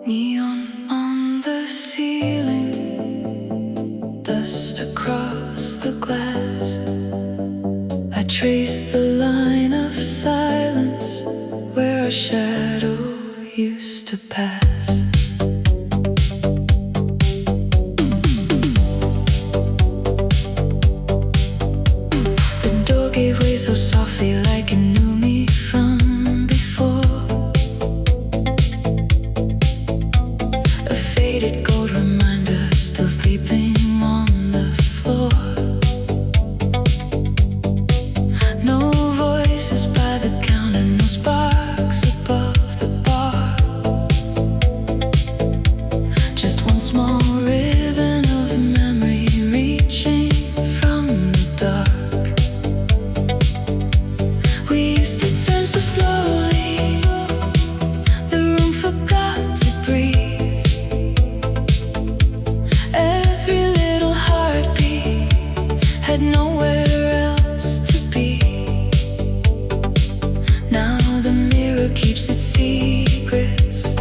Neon on the ceiling, dust across the glass. I trace the line of silence where a shadow used to pass. The door gave way so softly, like it knew me from before. A faded gold reminder, still sleeping on the floor. No voices by the counter, no sparks above the bar. Just one small ribbon of memory reaching from the dark. We used to turn so slowly, the room forgot to breathe. Every little heartbeat had nowhere else to be. Now the mirror keeps its secrets,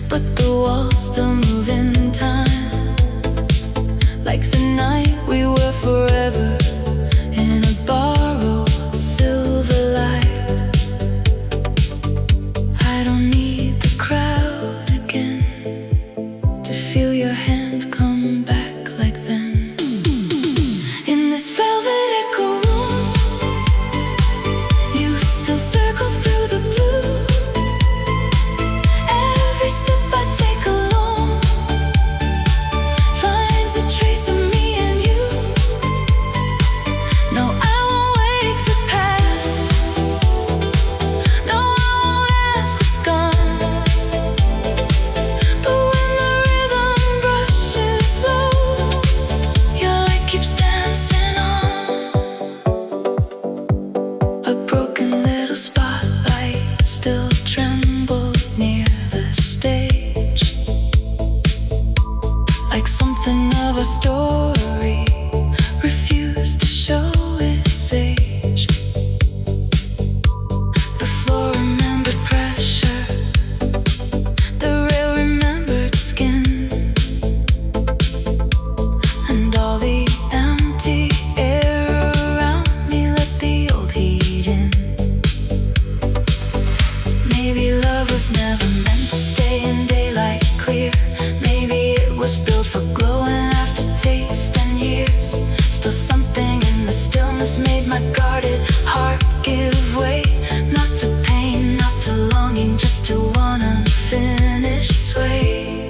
but the walls still move in time, like the night we were forever in a borrowed silver light. I don't need the crowd again to feel your hand come back like then. In this velvet echo room, you still circle through the blue. Every step I take alone finds a trace of me and you. No, I won't wake the past. No, I won't ask what's gone. But when the rhythm brushes low, your light keeps dancing on. A broken little spotlight still trembled near the stage, like something of a story refused to show its age. The floor remembered pressure, the rail remembered skin, and all the empty air around me let the old heat in. Maybe love was never meant to stay in daylight clear. Maybe it was built for glowing aftertaste and years. Still something in the stillness made my guarded heart give way. Not to pain, not to longing, just to one unfinished sway.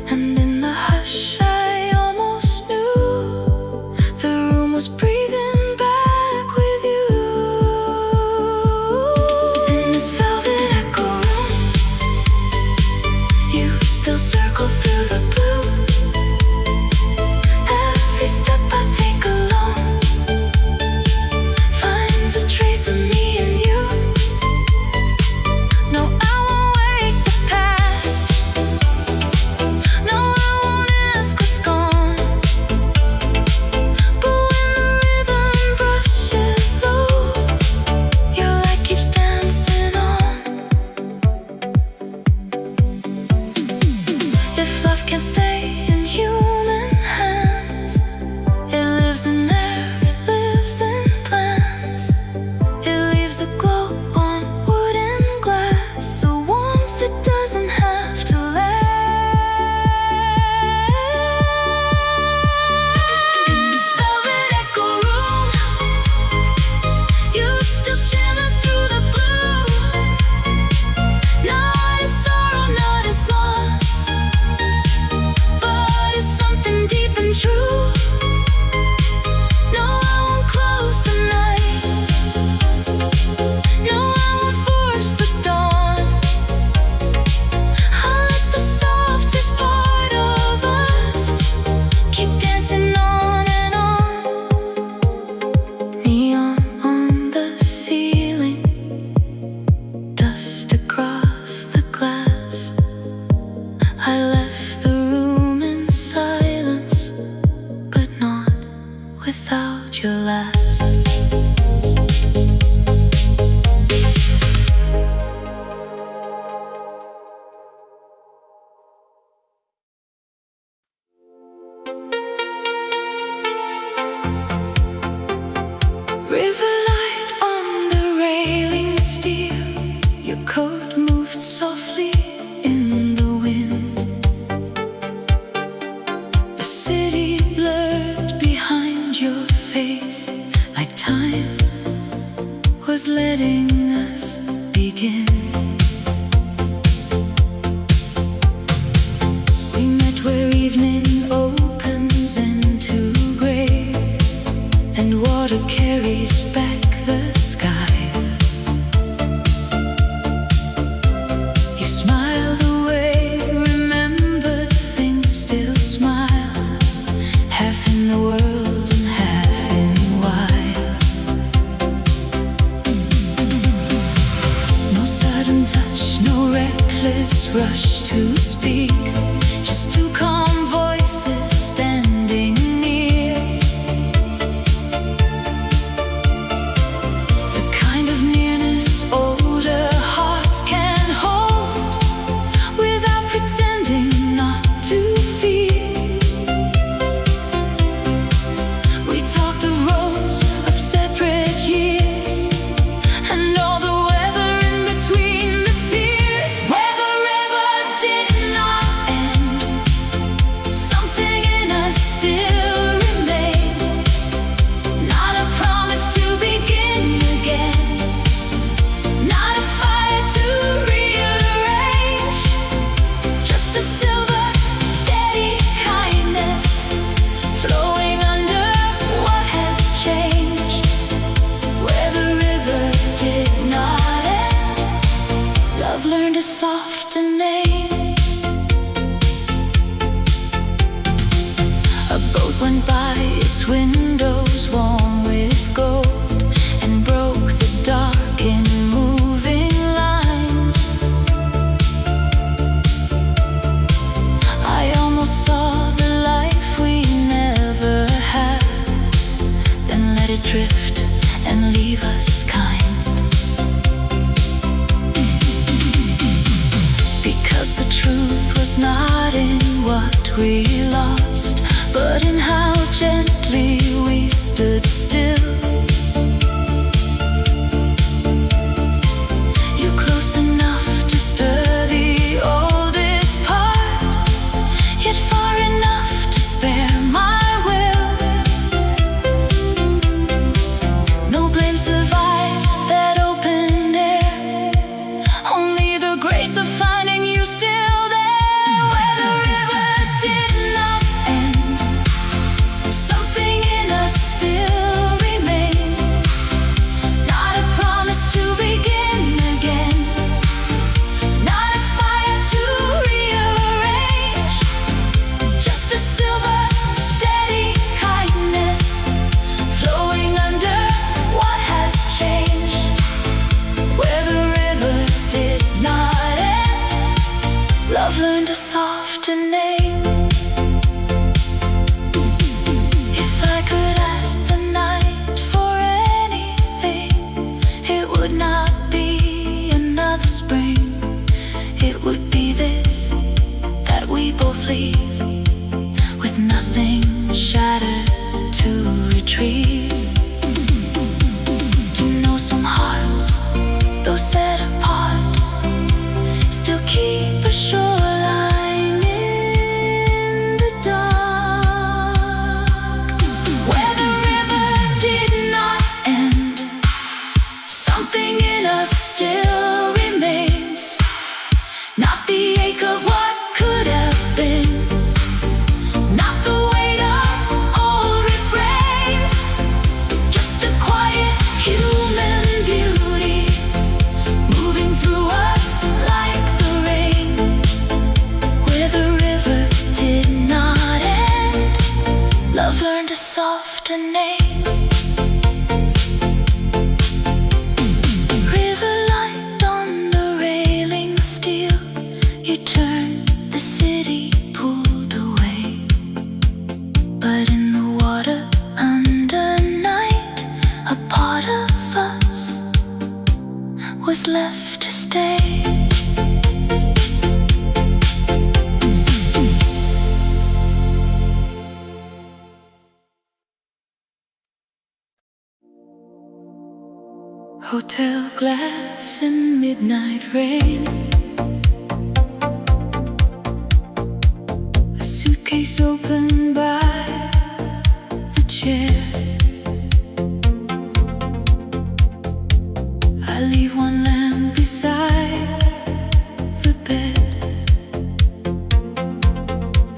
And in the hush I almost knew the room was breathing back with you. In this velvet echo room, you still circle through the blue. Every step I take alone finds coat moved softly in the wind. The city blurred behind your face, like time was letting us begin. We met where evening opens into gray, and water carries back the sky. You smile the way remembered things still smile, half in the world and half in wild. No sudden touch, no reckless rush to speak, just two calm voices standing near. The kind of nearness older hearts can hold without pretending not to fear. We talked of roads, of separate years, and all the weather in between the tears. Where the river did not end, something in us still remained. Not a promise to begin again, not a fire to rearrange, just a silver, steady kindness flowing under what has changed. Where the river did not end, love learned a softer name. A boat went by, its windows warm with gold, and broke the dark in moving lines. I almost saw the life we never had, then let it drift and leave us kind. Because the truth was not in what we lost, but in how gently we stood still. You're close enough to stir the oldest part, yet far enough to spare my will. No blame survived that open air, only the grace of finding you still there. Where the river did not end, something in us still remained. Not a promise to begin again, not a fire to rearrange, just a silver, steady kindness flowing under what has changed. Where the river did not end, love learned a softer name. If I could ask the night for anything, it would not be another spring. It would be this, that we both leave with nothing shattered to retrieve. To know some hearts, though set apart, still keep a shoreline in the dark. Where the river did not end, something in us still remains. Not the ache of what could have been, not the weight of old refrains, just a quiet human beauty moving through us like the rain. Where the river did not end, love learned a softer name. River light on the railing steel, you turned, the city pulled away. But in the water under night, a part of us was left to stay. Hotel glass and midnight rain. A suitcase open by the chair. I leave one lamp beside the bed,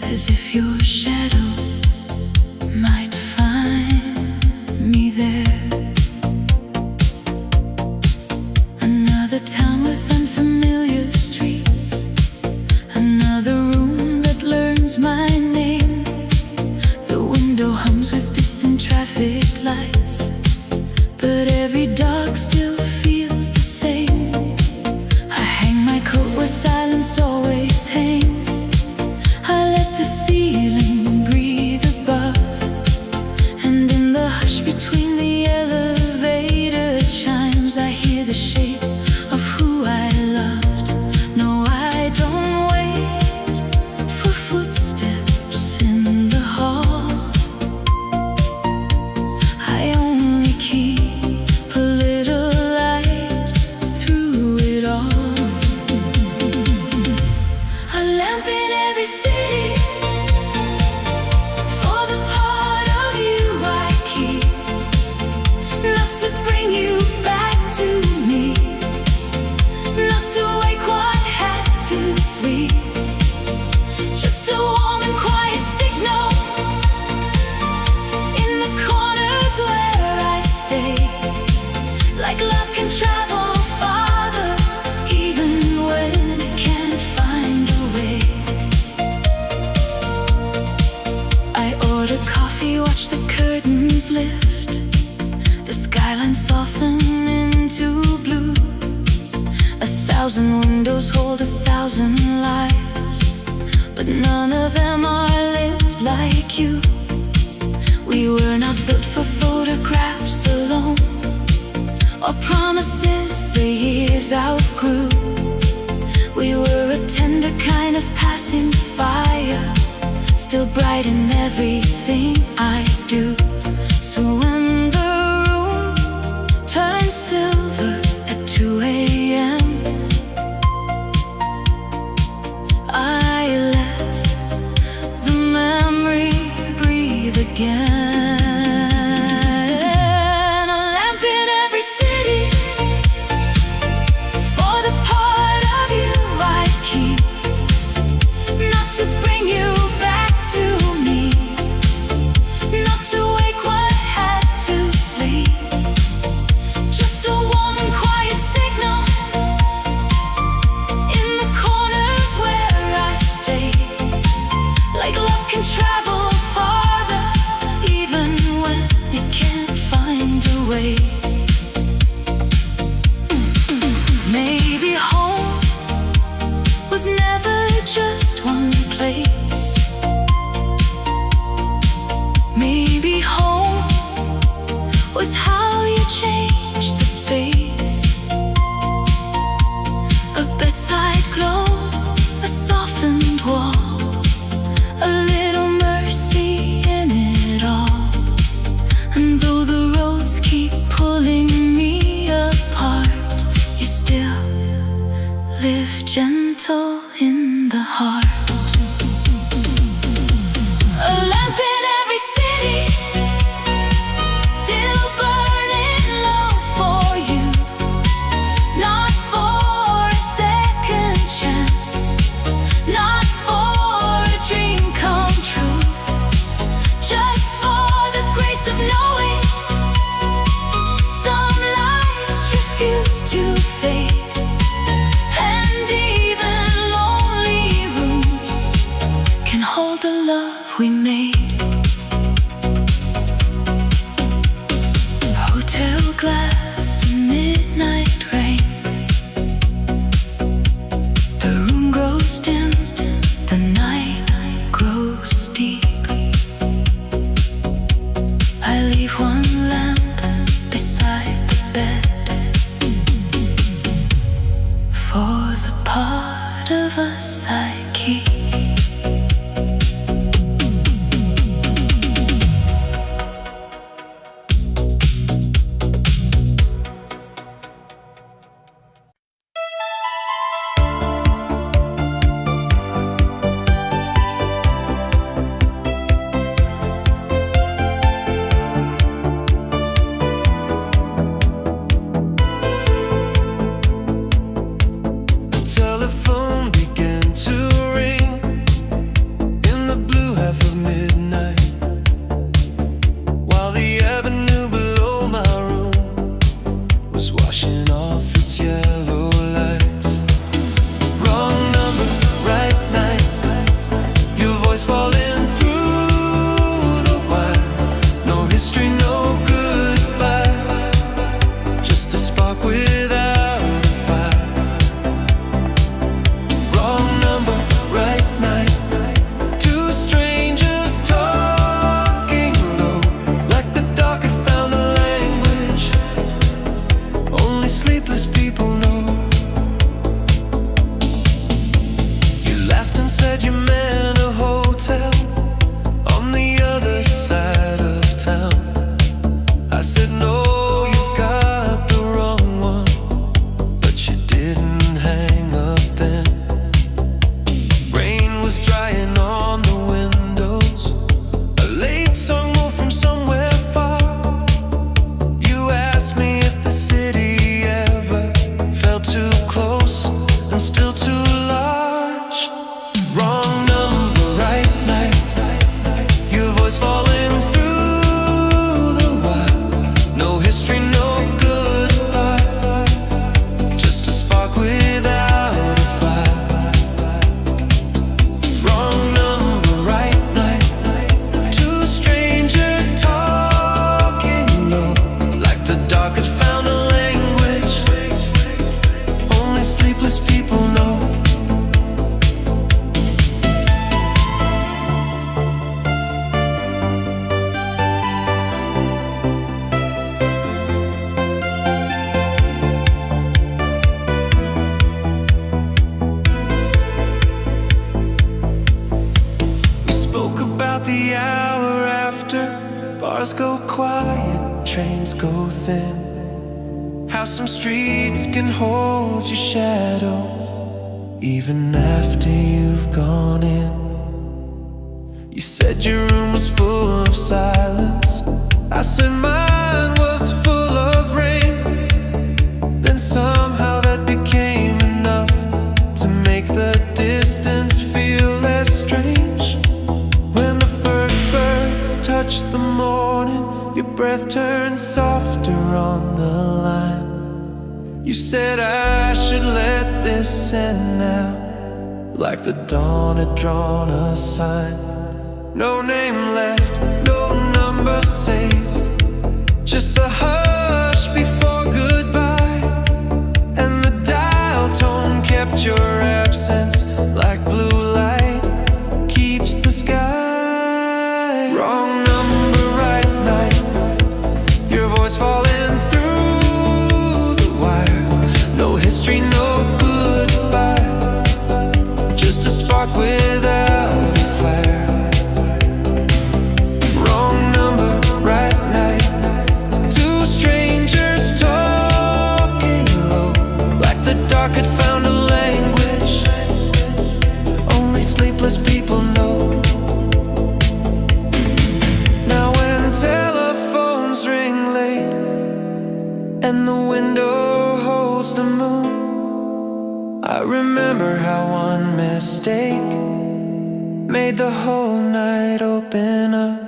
as if your shadow might find me there. Another town with unfamiliar streets, another room that learns my name. The window hums with distant traffic lights, but every dog still feels the same. I hang my coat where silence always hangs. I let the ceiling breathe above, and in the hush between the elevator chimes, I hear the shape of who I loved. No, I don't wait for footsteps in the hall. I only keep a little light through it all. A lamp in every city for the part of you I keep, not to bring you back to me, not to wake what had to sleep. Just a warm and quiet signal in the corners where I stay. Like love can travel farther, even when it can't find a way. I order coffee, watch the curtains lift, the skyline soften into blue. 1,000 windows hold 1,000 lives, but none of them are lived like you. We were not built for photographs alone, or promises the years outgrew. We were a tender kind of passing fire, still bright in everything I do. So when the room turns silver at 2 a.m., I let the memory breathe again. A lamp in every city for the part of you I keep, not to bring you back to me, not to wake what had to sleep. Just a warm and quiet signal in the corners where I stay. Like love can travel farther, even when it can't find a way. Maybe home was never just one place. Maybe home was how you changed the space. A bedside glow, a softened wall, a little mercy in it all. And though the roads keep pulling me apart, you still live gentle in the heart. A lamp in every city, still burning low for you, not for a second chance, not for a dream come true, just for the grace of knowing some lights refuse to fade, and even lonely rooms can hold the love we made. Hotel glass and midnight rain, the room grows dim, the night grows deep. I leave one lamp beside the bed for the part of us I keep. Cars go quiet, trains go thin. How some streets can hold your shadow even after you've gone in. You said your room was full of silence. I said mine was full of rain. Then somehow that became enough to make the distance feel less strange. When the first birds touched the morning, your breath turned softer on the line. You said I should let this end now, like the dawn had drawn a sign. No name left, no number saved, just the hush before goodbye. And the dial tone kept your absence like blue light keeps the sky. Wrong number, right night, your voice falling through the wire. No history, no goodbye, just a spark without a flare. Wrong number, right night, two strangers talking low, like the dark had found a language only sleepless people know. Now when telephones ring late and the window holds the moon, I remember how one mistake made the whole night open up.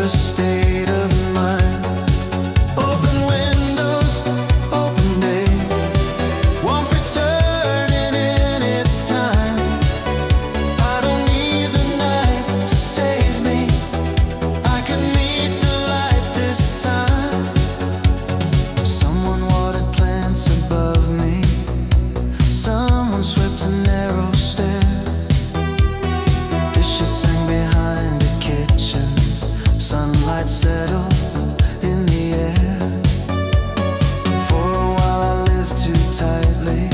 State of mind. Open windows, open day, one for turning in its time. I don't need the night to save me, I can meet the light this time. Someone watered plants above me, someone swept a narrow stair. Dishes sang behind the kitchen, sunlight settled in the air. For a while I lived too tightly,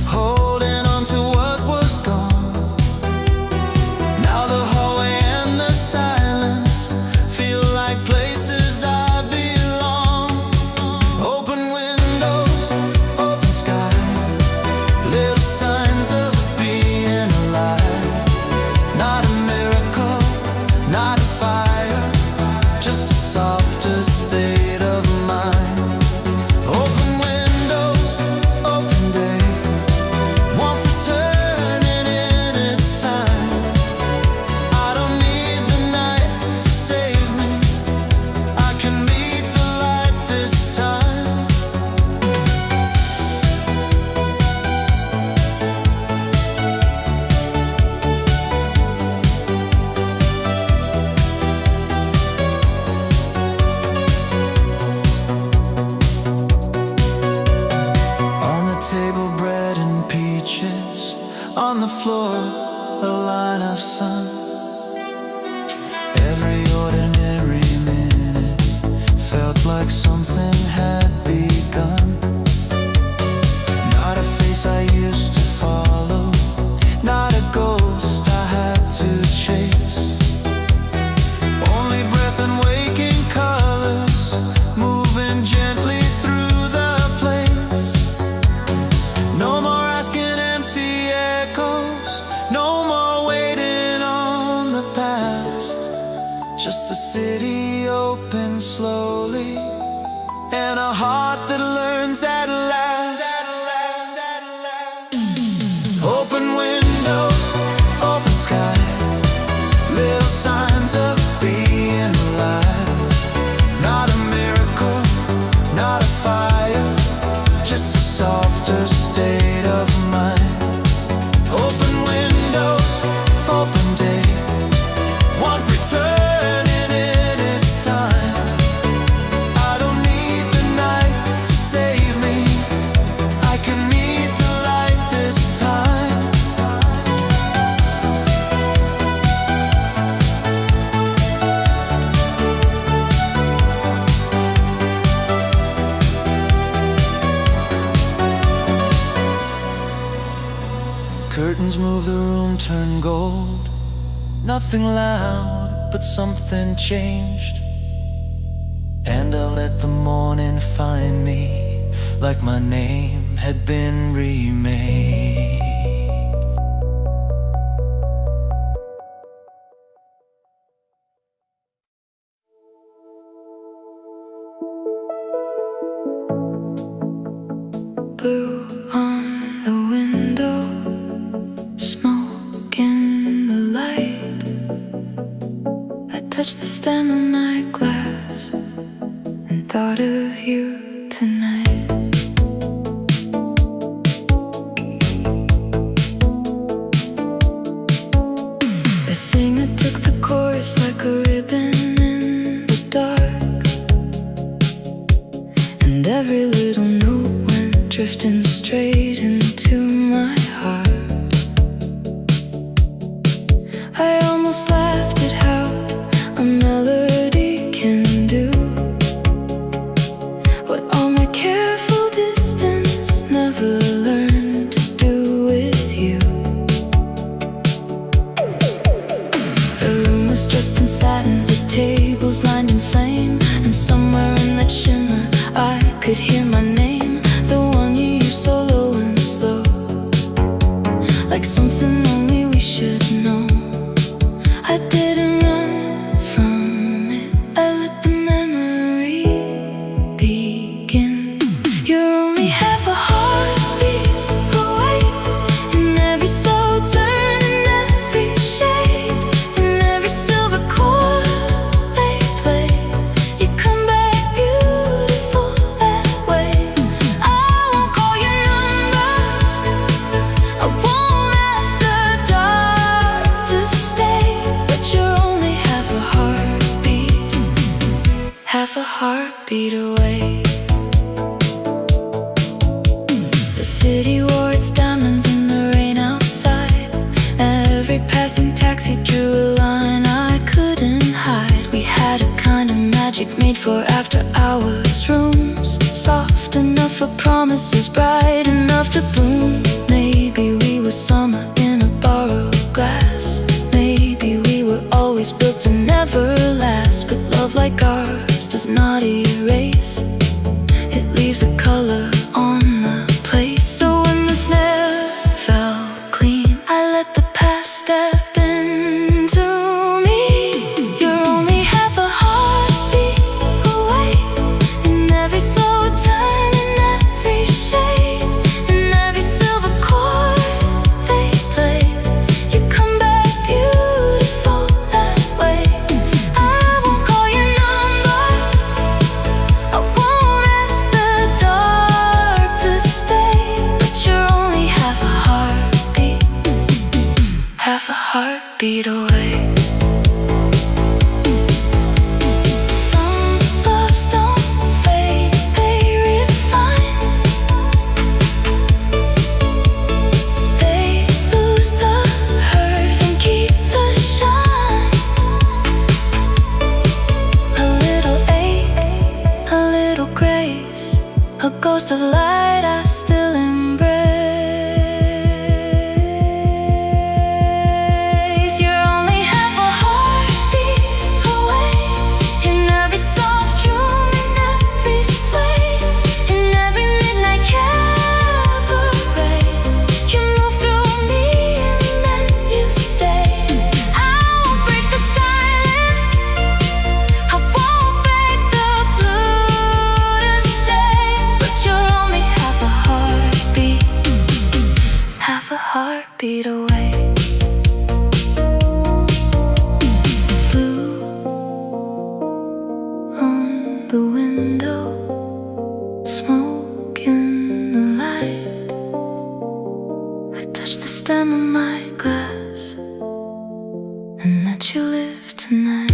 holding on to what was gone. Now the hallway and the silence feel like places I belong. Open windows, open sky, little signs of being alive. Not a miracle, not a fire, just a softer state of mind. Open windows, open day, one for turning in its time. I don't need the night to save me, I can meet the light this time. On the table, bread and peaches. On the floor, a line of sun. Every ordinary minute felt like something had begun. Not a face I used to follow, not a ghost I had to chase. Only breath and waking colors moving gently through the place. No more asking empty echoes, no more waiting on the past. Just the city windows, open sky, little signs of being alive. Not a miracle, not a fire, just a softer state of mind. Open windows, open day, one returning in its time. I don't need the night to save me, I can meet the light this time. Curtains move, the room turn gold. Nothing loud, but something changed. And I'll let the morning find me like my name had been remade. Blue on the window, smoke in the light. I touched the stem of my glass and thought of you tonight. The singer took the chorus like a ribbon in the dark, and every little note went drifting straight into my heart. I almost laughed at how a melody can do what all my careful distance never learned to do with you. The room was dressed in satin, the tables lined in flame, and somewhere in that shimmer I could hear my name, the one you used so low and slow, like something only we should know. I didn't run from it, I let the memory begin. You're only half a heartbeat away, in every slow turn, in every shade, in every silver chord they play. You come back beautiful that way. I won't call your number, I won't ask the dark to stay, but you're only half a heartbeat away. The city wore its diamonds in the rain outside. Every passing taxi drew a line I couldn't hide. We had a kind of magic made for after hours rooms, soft enough for promises, bright enough to bloom. Maybe we were summer in a borrowed glass. Maybe we were always built to never last. But love like ours does not erase, it leaves a color on the place. So when the snare fell clean, I let the past step into me. You're only half a heartbeat away, in every slow turn, in every shade, in every silver chord they play. You come back beautiful that way. I won't call your number, I won't ask the dark to stay, but you're only half a heartbeat away. Some loves don't fade, they refine. They lose the hurt and keep the shine. A little ache, a little grace, a ghost of light I still embrace. You're only half a heartbeat away, in every soft room, in every sway, in every midnight cabaret. You move through me and then you stay. I won't break the silence, I won't beg the blue to stay, but you're only heartbeat away. Blue on the window, smoke in the light. I touch the stem of my glass and let you live tonight.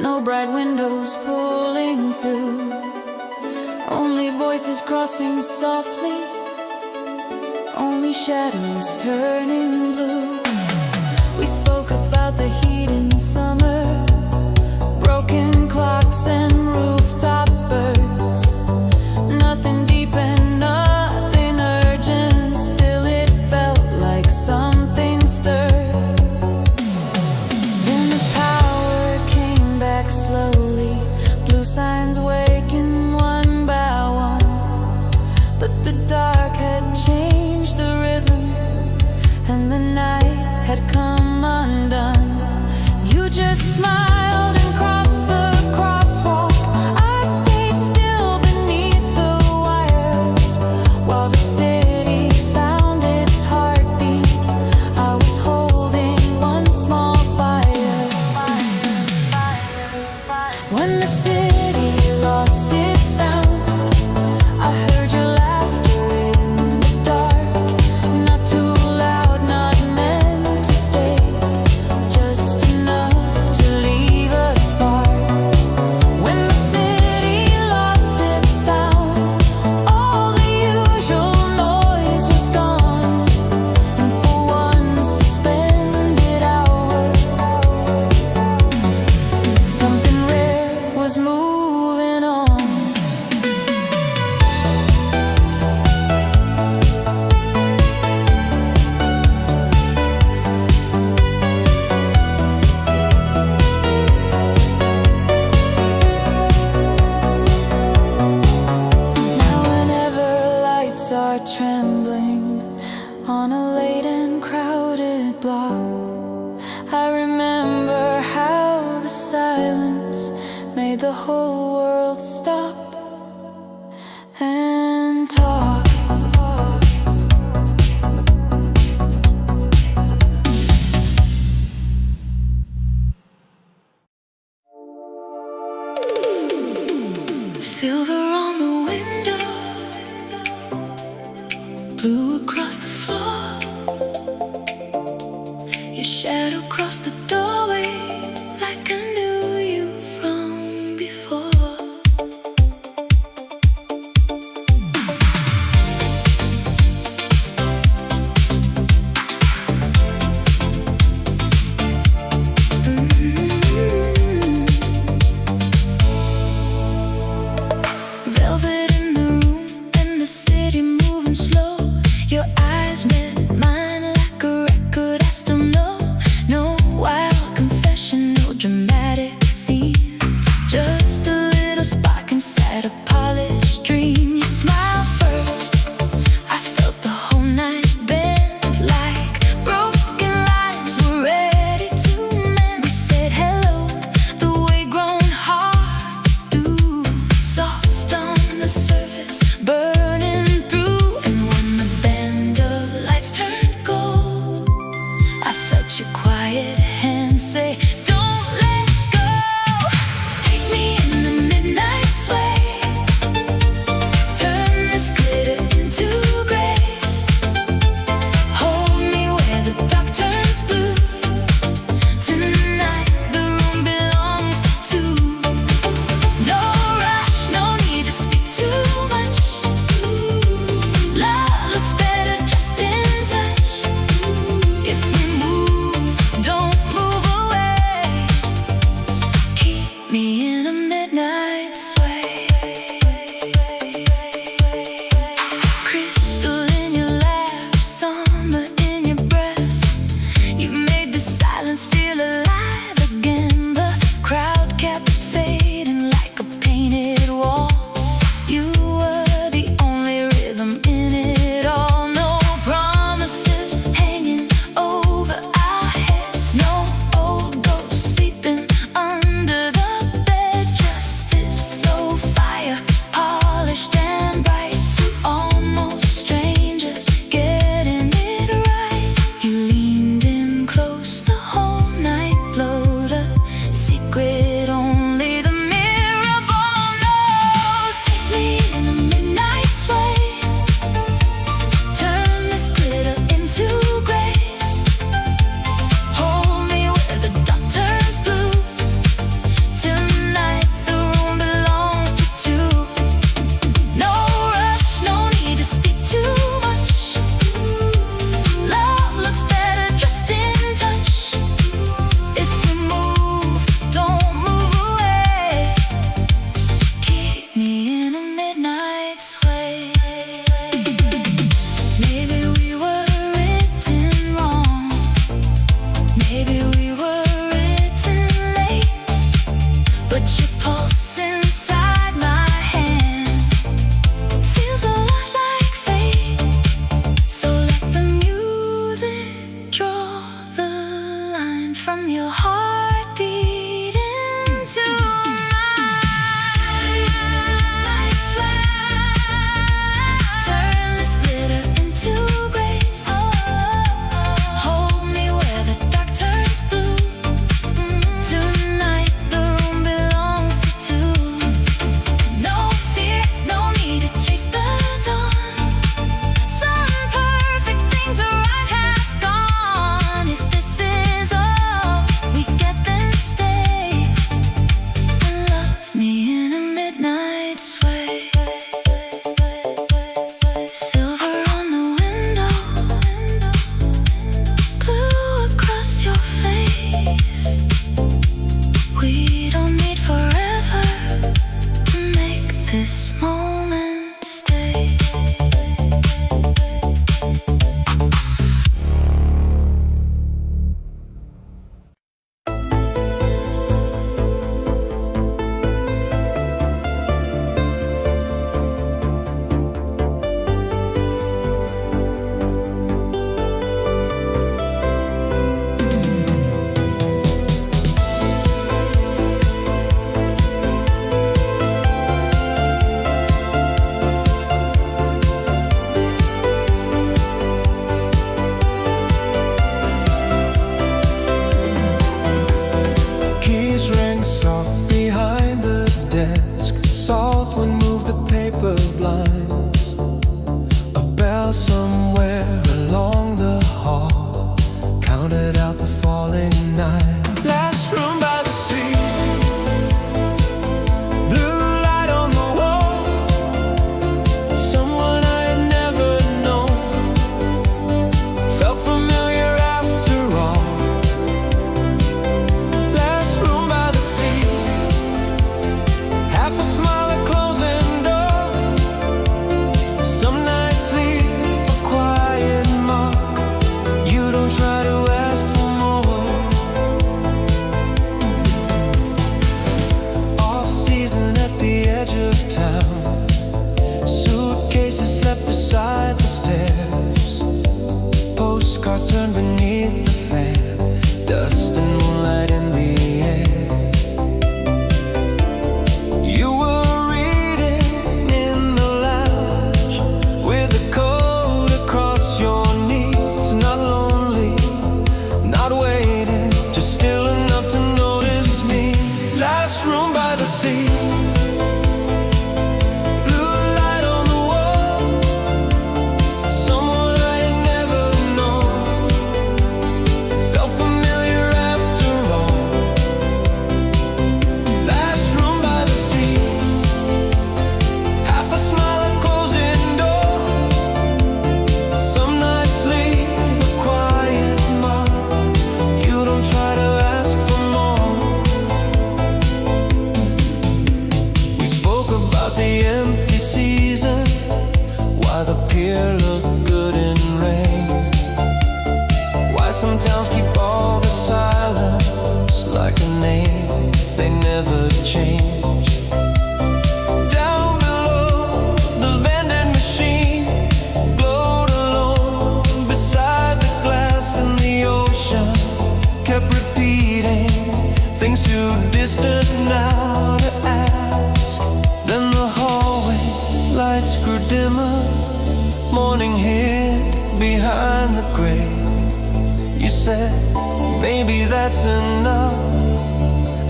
No bright windows pulling through, only voices crossing softly, only shadows turning blue. We spoke about the heat in summer, broken clocks and rooftop birds. Nothing deep and nothing urgent, still it felt like something stirred. Slowly, blue signs waking one by one, but the dark had changed the rhythm, and the night had come undone. You just smiled and crossed the crosswalk. I stayed still beneath the wires while the city found its heartbeat. I was holding one small fire. When the city lost its sound, I heard your laughter in the dark. Not too loud, not meant to stay, just enough to leave a spark. When the city lost its sound, all the usual noise was gone, and for one suspended hour, something rare was moving on. Now whenever lights are trembling on a late and crowded block, I remember how the silence made the whole world stop and talk. shadow crossed the doorway like I knew you from before. Velvet in the room and the city moving slow. Your eyes met mine like a record I still know. No wild turned beneath the fan, dust and moonlight in the air. You were reading in the lounge with a coat across your knees. Not lonely, not waiting, just still enough to notice me. Last room by the sea, blue light on the wall, someone I had never known. Felt familiar after all. Last room by the sea, half a smile, a closing door. Some nights leave a quiet mark. You don't try to ask for more. We spoke about the empty season, why the pier looked good in rain, why some towns keep all the silence like a name they never change. Down below, the vending machine glowed alone beside the glass, and the ocean kept repeating things too distant now to ask. Then the hallway lights grew dimmer, morning hid behind the gray. You said, maybe that's enough,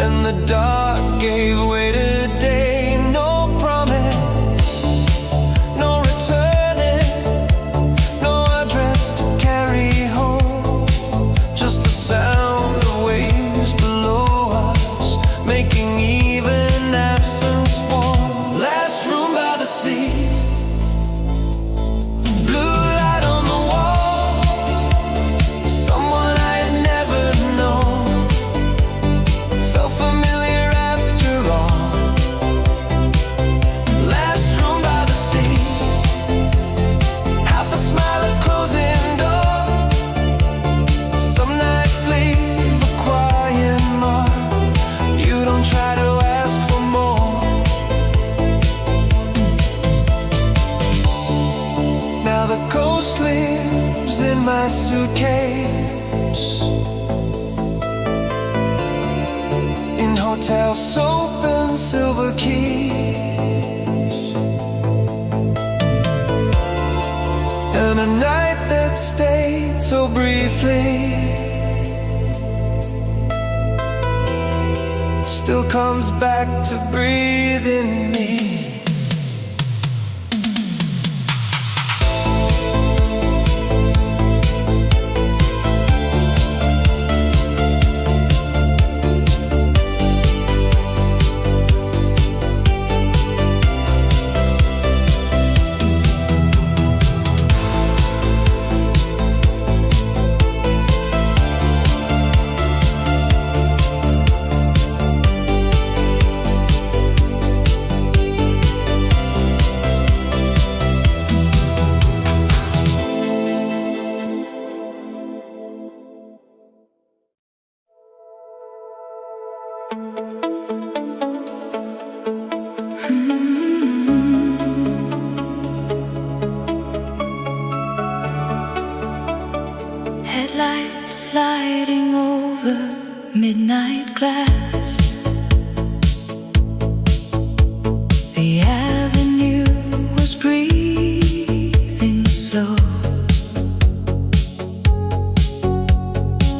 and the dark gave way to day. No promise, no returning, no address to carry home, just the sound of waves below us, making even absence warm. Last room by the sea, blue light on the wall, someone I had never known. Felt familiar after all. Last room by the sea, half a smile, a closing door. Some nights leave a quiet mark. You don't try to ask for more. Now the ghost lives in my suitcase, in hotel soap and silver keys, and a night that stayed so briefly still comes back to breathe in me. Headlights sliding over midnight glass. The avenue was breathing slow.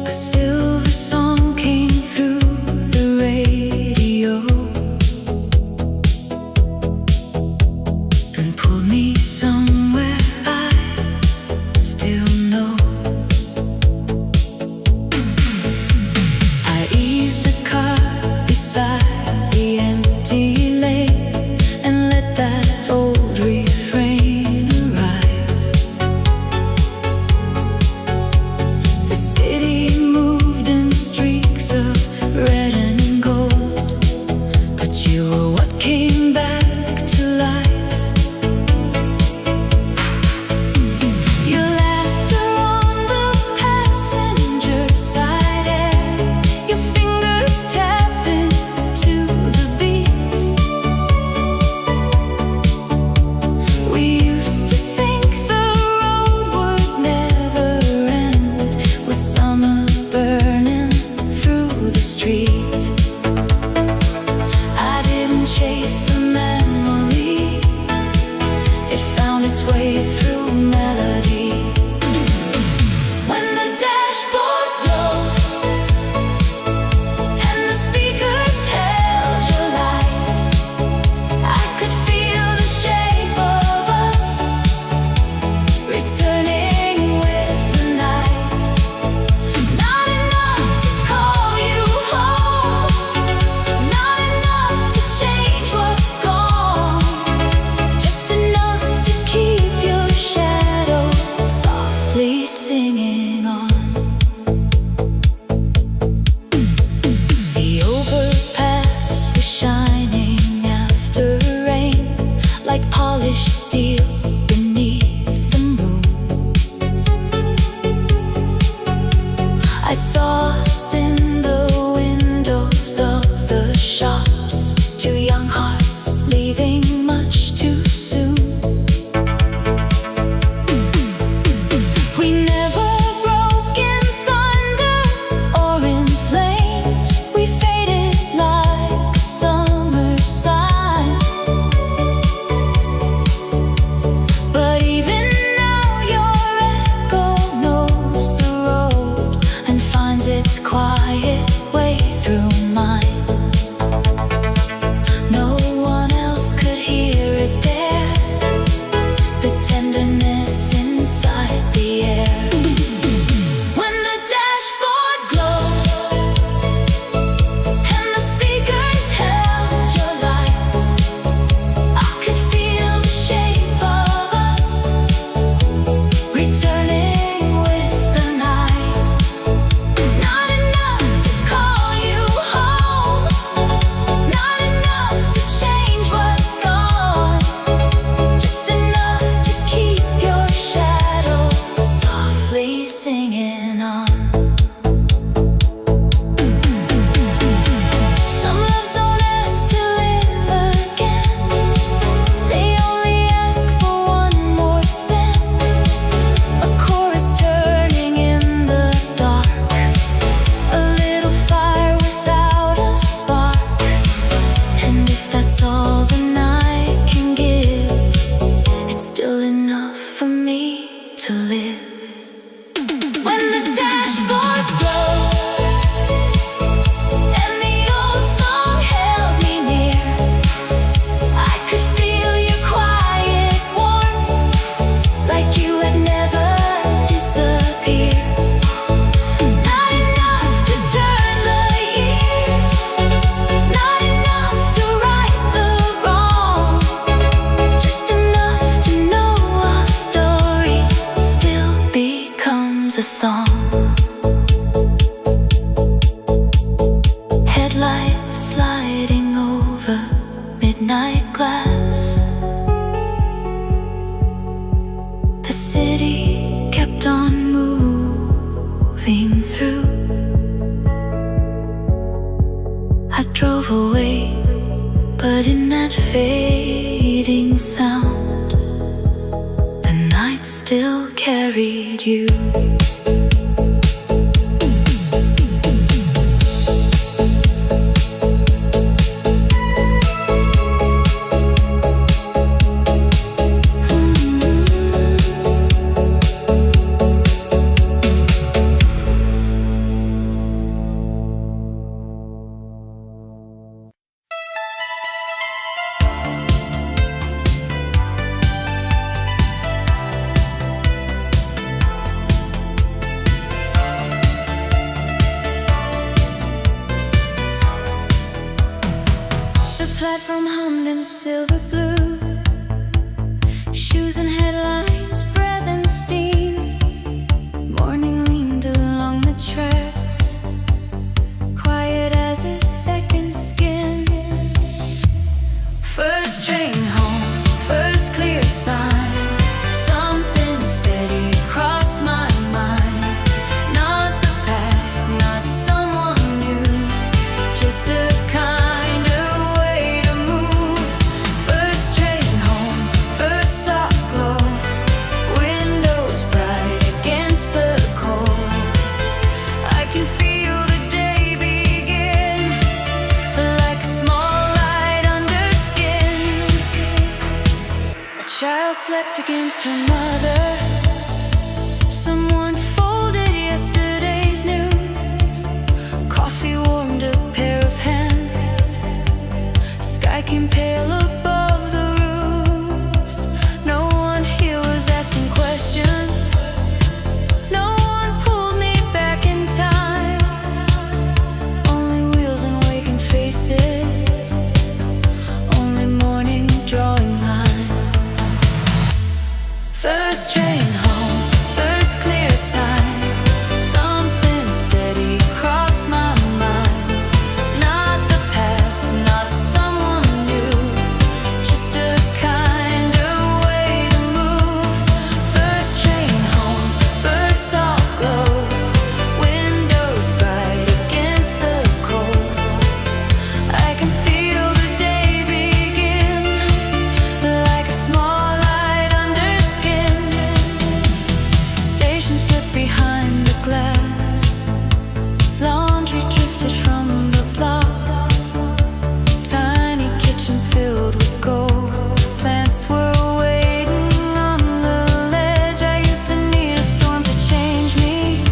A silver song came through the radio and pulled me somewhere I still know. I eased the car ride from Hamden, silver blue. Shoes and headlines, breath and steam. Morning leaned along the tracks, quiet as a second skin. First train home, first clear sign. Something steady crossed my mind. Not the past, not someone new, just a kind of way to move. First train home, first soft glow. Windows bright against the cold. I can feel the day begin, like a small light under skin. A child slept against her mother. Someone folded yesterday's news. Coffee warmed a pair of hands. Sky came pale above the roofs. No one here was asking questions. No one pulled me back in time. Only wheels and waking faces. Only morning drawing lines. First train home, first clear sign. Something steady crossed my mind. Not the past, not someone new, just a kind of way to move. First train home, first soft glow. Windows bright against the cold. I can feel the day begin, like a small light under skin. Station slipped behind the glass. Laundry drifted from the blocks. Tiny kitchens filled with gold. Plants were waiting on the ledge. I used to need a storm to change me.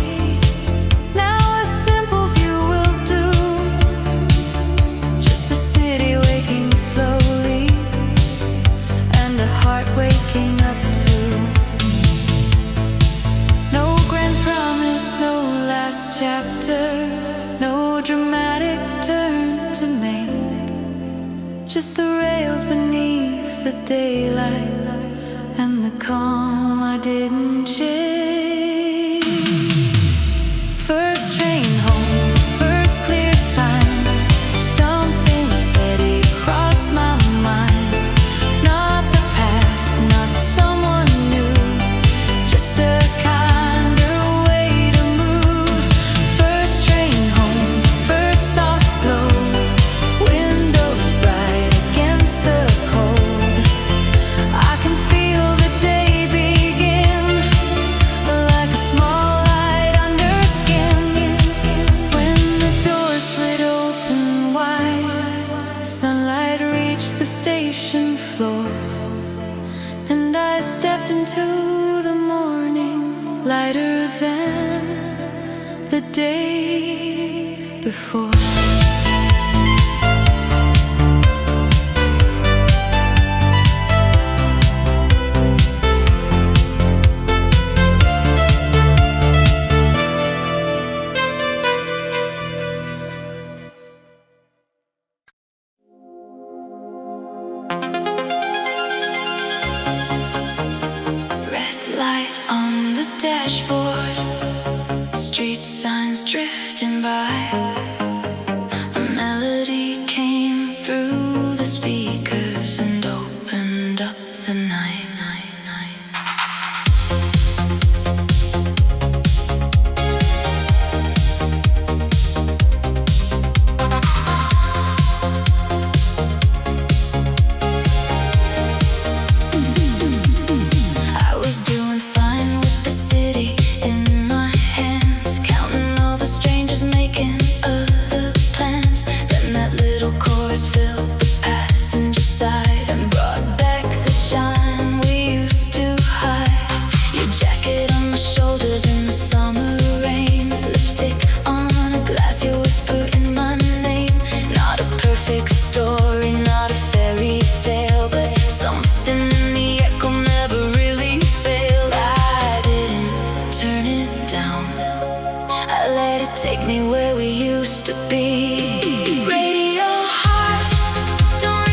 Now a simple view will do. Just a city waking slowly, and a heart waking up too. No grand promise, no last chapter, no dramatic turn to make. Just the rails beneath the daylight, and the calm I didn't chase. First train home, first clear sign. Something steady crossed my mind. Not the past, not someone new, just a kind of way to move. First train home, first soft glow. Windows bright against the cold. I can feel the day begin, like a small light under skin. When the doors slid open wide, sunlight reached the station floor, and I stepped into the morning, lighter than the day before. Red light on the dashboard, street signs drifting by. A melody came through the speakers and opened up the night. I was doing fine with the city in my hands, counting all the strangers making other plans. Then that little chorus filled the passenger side and brought back the shine we used to hide. Your jacket on my shoulders in the summer rain, lipstick on a glass, you whisper in my name. Not a perfect story, not a fairy tale, but something in the echo never really failed. I didn't turn it down, I let it take me where we used to be. Radio hearts don't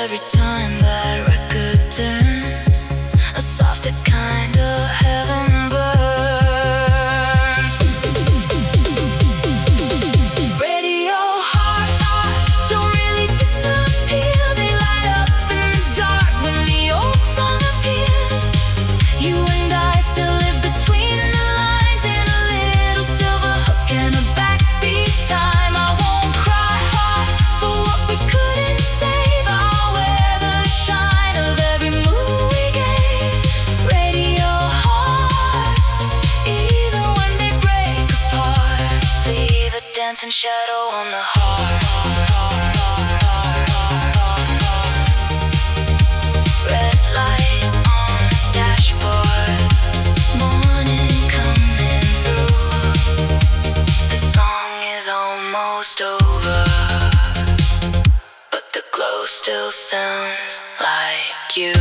every time that record turns. A softer kind of heaven burns. Radio heart, don't really disappear. They light up in the dark when the old song appears. You and I still live between the lines in a little silver hook and a backbeat time. I won't cry for what we couldn't save. I'll wear the shine of every move we gave. Radio hearts, even when they break apart, leave a dancing shadow on the heart. Red light on dashboard, morning coming through. The song is almost over, but the glow still sounds like you.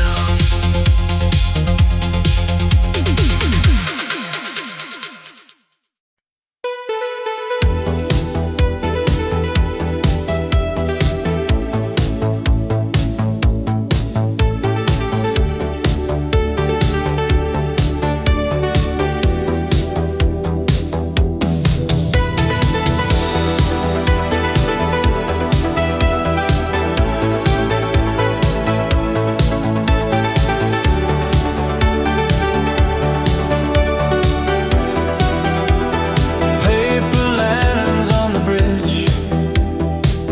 Paper lanterns on the bridge,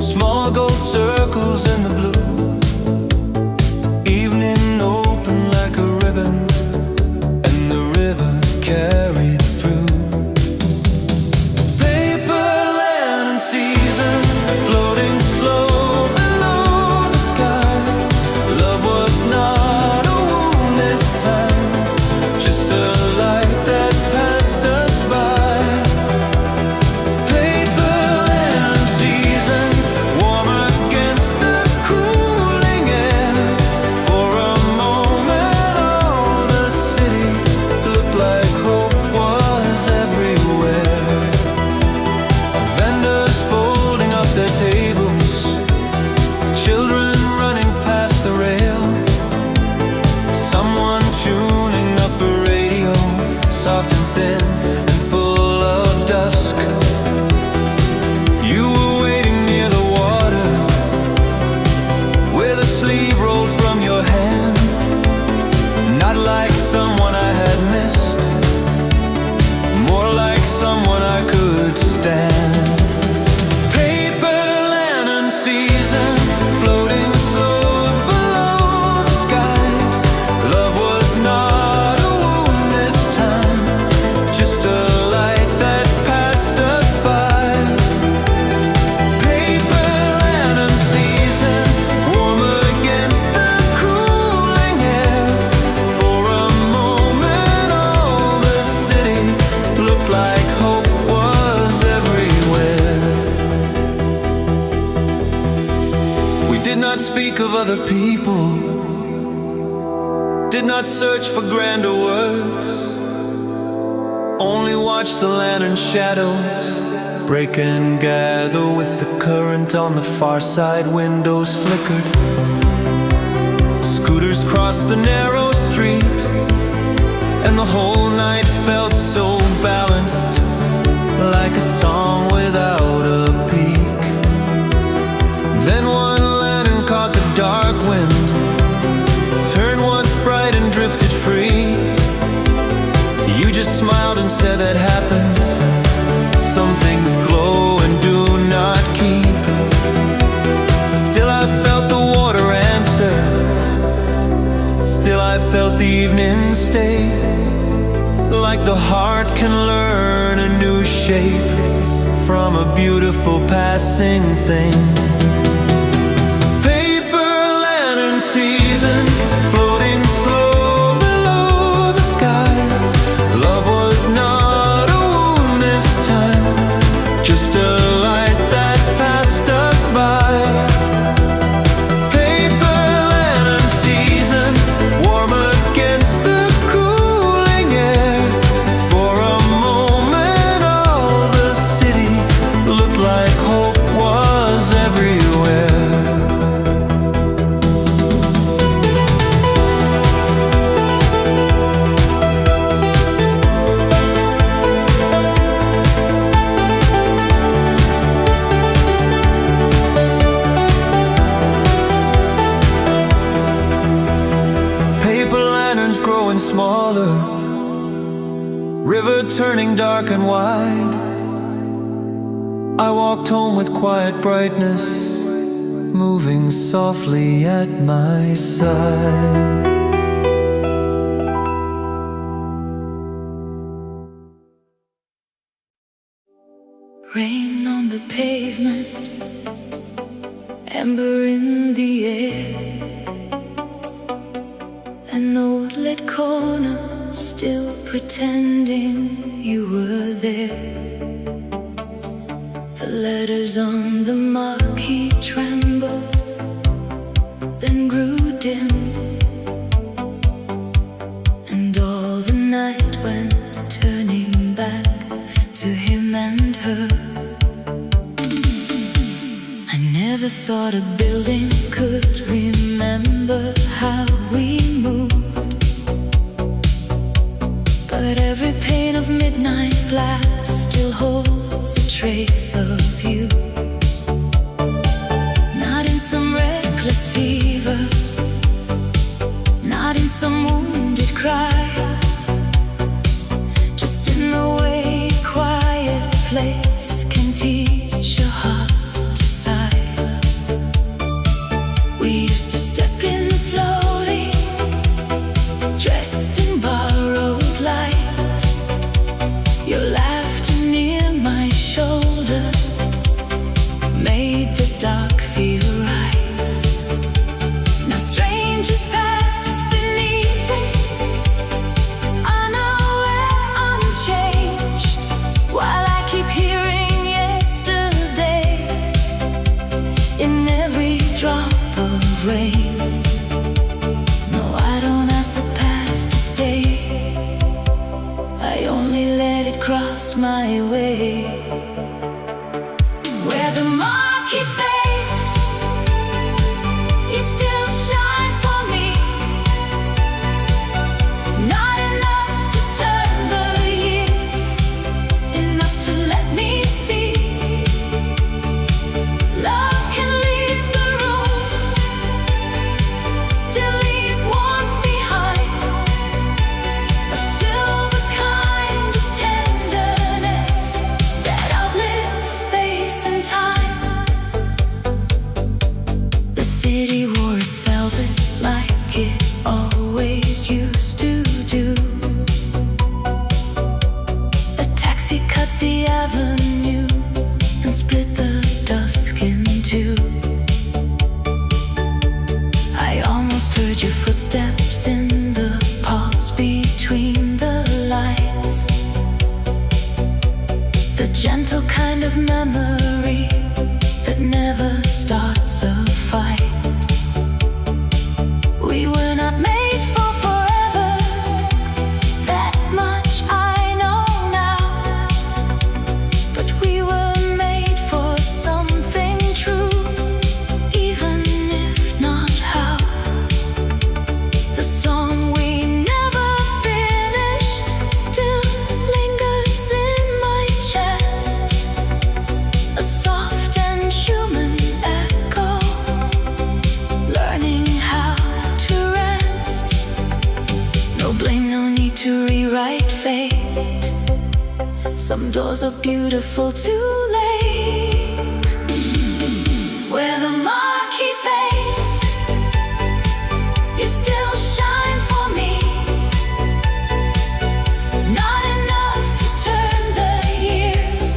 small gold circles in the blue. Evening open like a ribbon, and the river carried through. Paper lantern season, floating slow below the sky. Love was not a wound this time, just a light that passed us by. Paper lantern season, warm against the cooling air. For a moment, all the city looked like hope was everywhere. Vendors folding up their tables, children running past the rail. Someone tuning up a radio, soft and thin and full of dusk. You were waiting near the water, with a sleeve rolled from your hand. Not like someone I had missed, more like someone I could stand. Paper lantern season, floating slow below the sky. Love was not a wound this time, just a light that passed us by. Paper lantern season, warm against the cooling air. For a moment, all the city looked like hope was everywhere. We did not speak of other people, did not search for grander words, only watch the lantern shadows break and gather with the current on the far side. Windows flickered, scooters crossed the narrow street, and the whole night felt so balanced, like a song without a peak. Then one lantern caught the dark wind, turned once bright and drifted free. You just smiled and said that happens. Some things glow and do not keep. Still I felt the water answer, still I felt the evening stay. Like the heart can learn a new shape from a beautiful passing thing. Paper lantern season, floating slow below the sky. Love was not a wound this time, just a light that passed us by. Paper lantern season, warm against the cooling air. For a moment, all the city looked like hope was everywhere. smaller, river turning dark and wide. I walked home with quiet brightness, moving softly at my side. Rain on the pavement, amber in the air, an old lit corner, still pretending you were there. The letters on the marquee trembled, then grew dim, and all the night went turning back to him and her. I never thought a building could remember how we moved, but every pane of midnight glass still holds a trace of you. Not in some reckless fever, not in some wounded cry, just in the way a quiet place can teach your heart to sigh. We used to step in slowly, dressed in borrowed light, your laughter near my shoulder made the dark feel right. Now strangers pass beneath it, unaware, unchanged, while I keep hearing yesterday in every drop of rain. No, I don't ask the past to stay, I only let it cross my way. Where the marquee fades, you still shine for me. Not enough to turn the years, enough to let me see. Love can leave the room, still leave warmth behind, a silver kind of tenderness that outlives space and time. The city wore its velvet like it always used to do. A taxi cut the avenue and split the dusk in two. I almost heard your footsteps in the pause between the lights, the gentle kind of memory that never starts a fight. We were not made for forever, that much I know now, but we were made for something true, even if not how. The song we never finished still lingers in my chest, a soft and human echo, learning how to rest. No blame, no need to rewrite fate. Some doors are beautiful too late. Where the marquee fades, you still shine for me. Not enough to turn the years,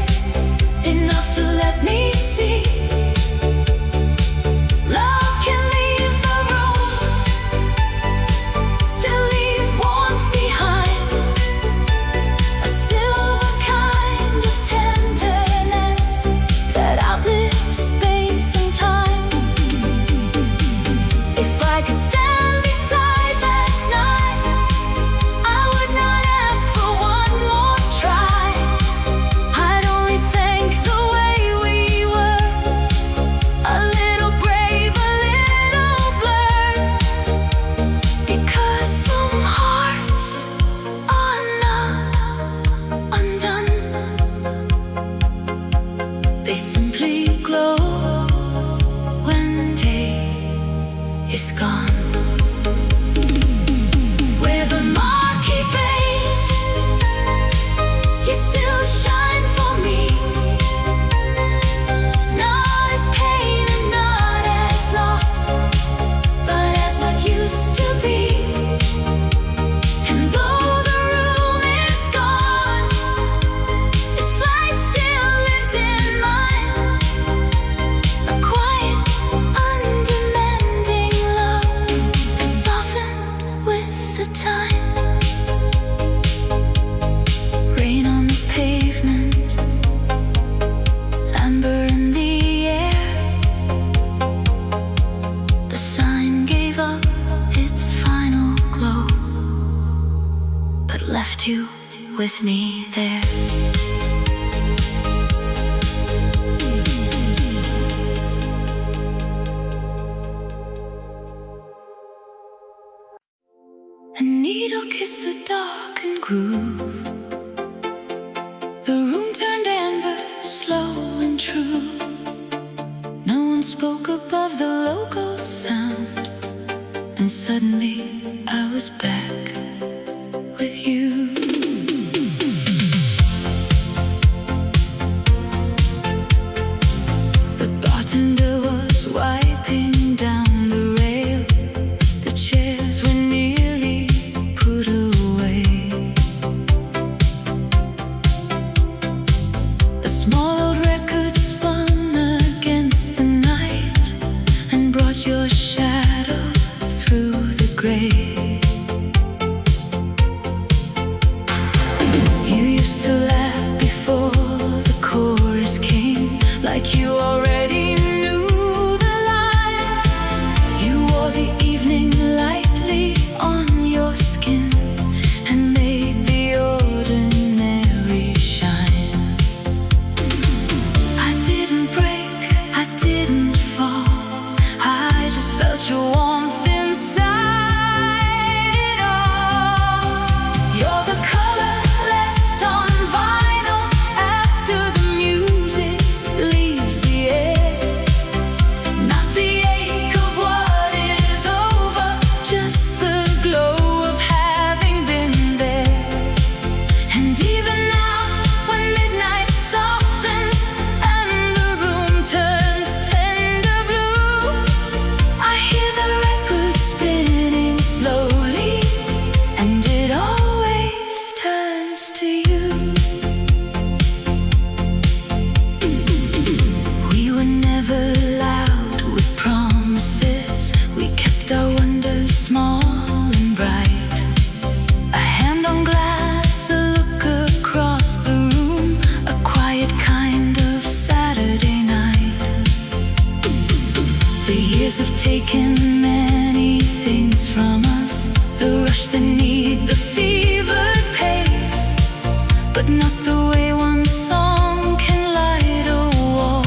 enough to let me see. Love can leave the room, still leave warmth behind, a silver kind of tenderness that outlives space and time. If I could stand beside that night, I would not ask for one more try. I'd only thank the way we were, a little brave, a little blurred, because some hearts are not undone. They simply glow when day is gone. Where the mark left you with me there. A needle kissed the darkened groove. The room turned amber, slow and true. No one spoke above the local sound, and suddenly I was back with you. The bartender was wiping down the rail. The chairs were nearly put away. A small old record spun against the night and brought your shadow through the gray. You used to laugh before the chorus came, like you already knew the line. You wore the evening lightly on your skin and made the ordinary shine. I didn't break, I didn't fall, I just felt your warmth inside it all. You're the color left on vinyl after the music leaves the air. Not the ache of what is over, just the glow of having been there. And even now, when midnight softens and the room turns tender blue, I hear the record spinning slowly, and it always turns to you. We were never loud with promises. We kept our wonders small and bright. A hand on glass, a look across the room, a quiet kind of Saturday night. The years have taken many things from us, the rush, the need, the fevered pace, but not the way one song can light a wall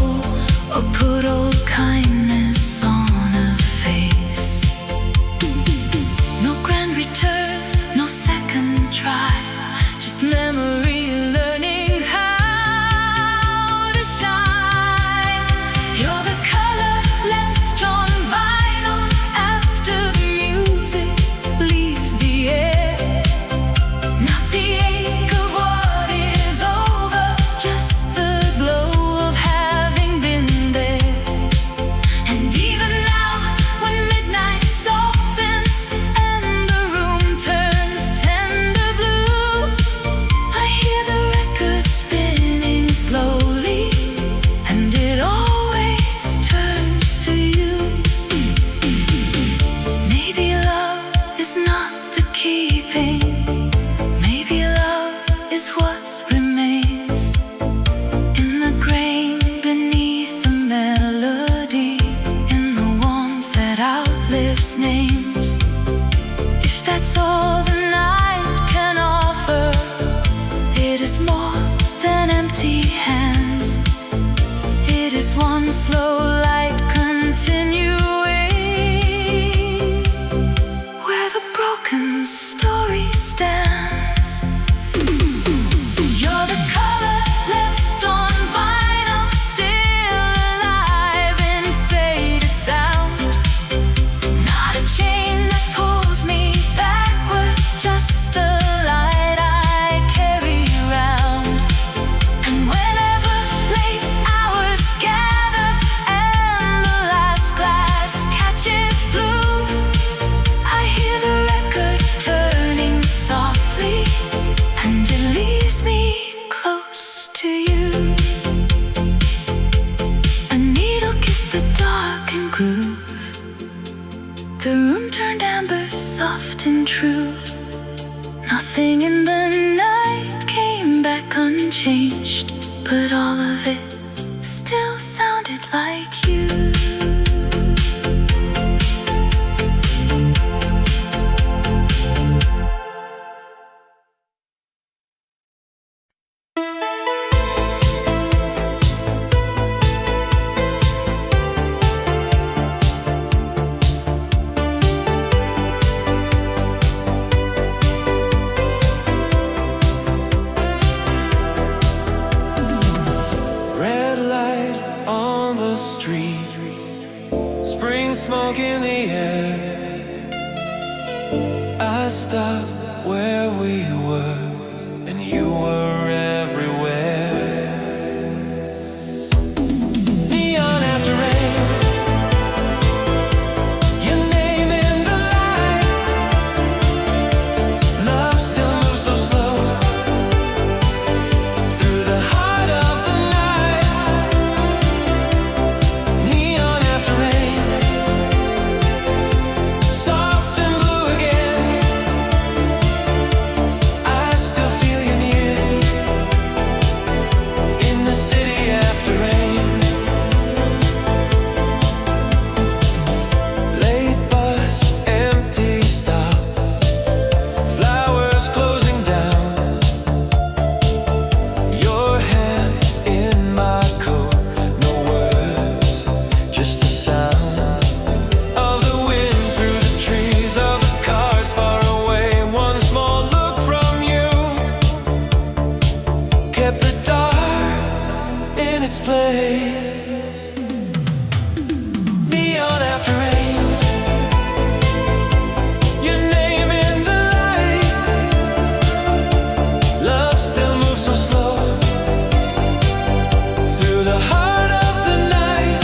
or put old kindness on a face. No grand return, no second try, just memory learning how to shine. You're the color left on vinyl after the music leaves the air. Not the ache of what is over, just the glow of having been there. And even now, when midnight softens and the room turns tender blue, I hear the record spinning slowly, and it always turns to you. Maybe love is not the keeping, maybe love is what remains in the grain beneath the melody, in the warmth that outlives names. If that's all the night can offer, it is more than empty hands. It is one slow light continuing where the broken story stands. You're the color left on vinyl, still alive in faded sound. Not a chain that pulls me backward, just a light I carry around. And whenever late hours gather and the last glass catches blue, I hear the record turning softly, and it leaves me close to you. A needle kissed the darkened groove. The room turned amber, soft and true. Nothing in the night came back unchanged, but all of it still sounded like you. the air. I stopped where we were, and you were everywhere. Neon after rain, your name in the light. Love still moves so slow through the heart of the night. Neon after rain, soft and blue again. I still feel you near in the city after rain. Late bus, empty stop, flowers closing down. Your hand in my coat, no words, just the sound of the wind through the trees, of the cars far away. One small look from you kept the dark in its place. Neon after rain, your name in the light. Love still moves so slow through the heart of the night.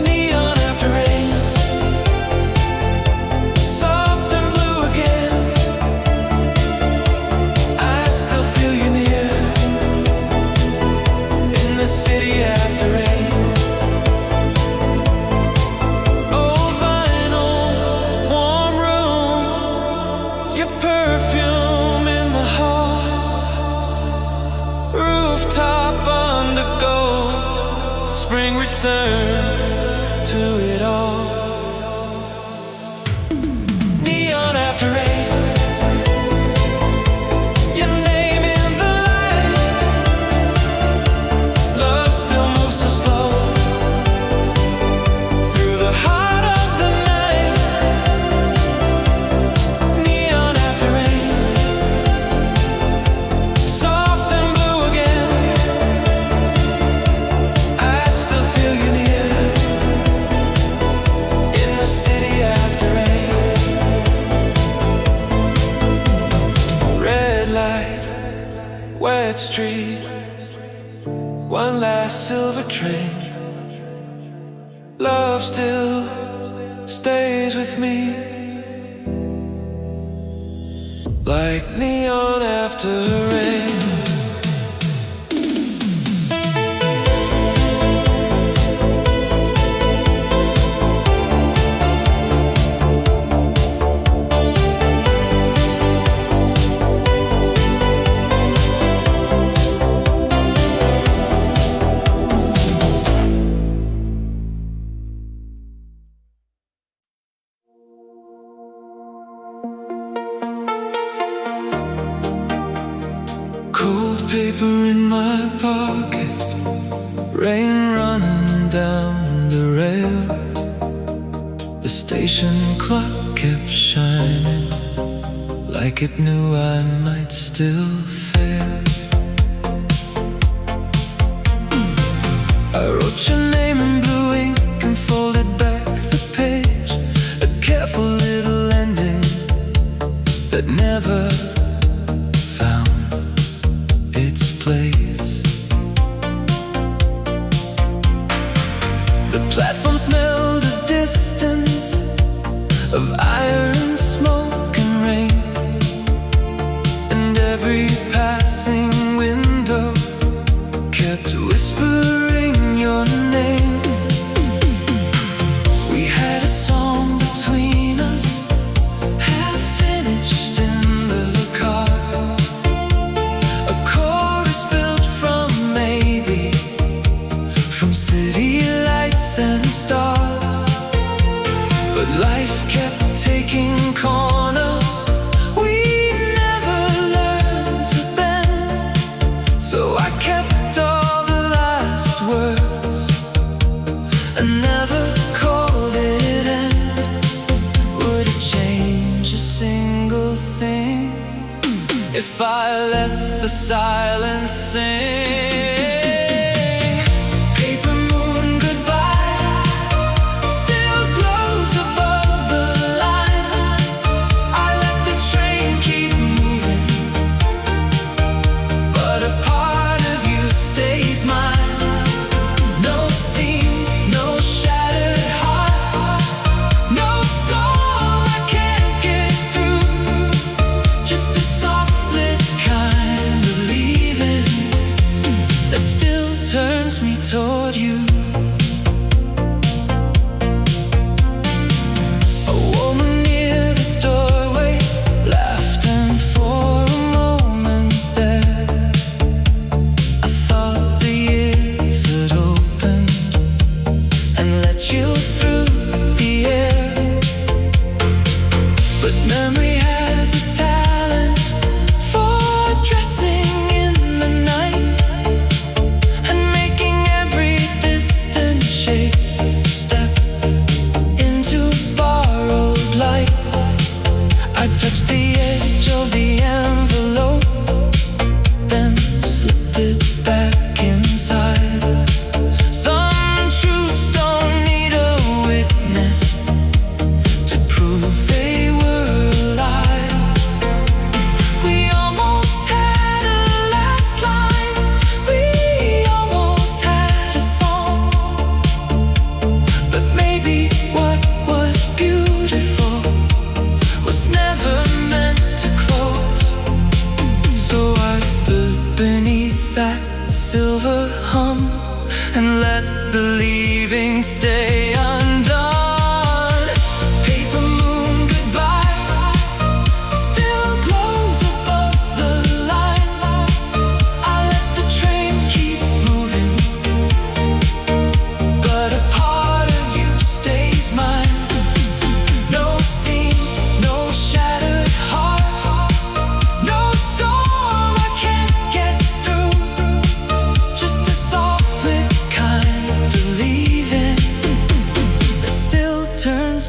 Neon after rain, soft and blue again. I still feel you near in the city after rain. Old vinyl, warm room, your perfume in the hall. Rooftop undergo, spring return to it all. Neon after rain, your name in the light. Love still moves so slow through the heart of the night. Neon after rain, soft and blue again. I still feel you near in the city after rain. Red light, wet street, one last silver train. Love still stays with me like neon after rain. Cold paper in my pocket, rain running down the rail. The station clock kept shining like it knew I might still fail. I wrote your name in blue ink and folded back the page, a careful little ending that never found its place. The platform smelled of distance, of iron, smoke and rain, and every passing window kept whispering your name. We had a song between us, half finished in the car, a chorus built from maybe, from city lights and stars. But life kept taking corners, we never learned to bend. So I kept all the last words and never called it end. Would it change a single thing if I let the silence sing? Paper moon, goodbye.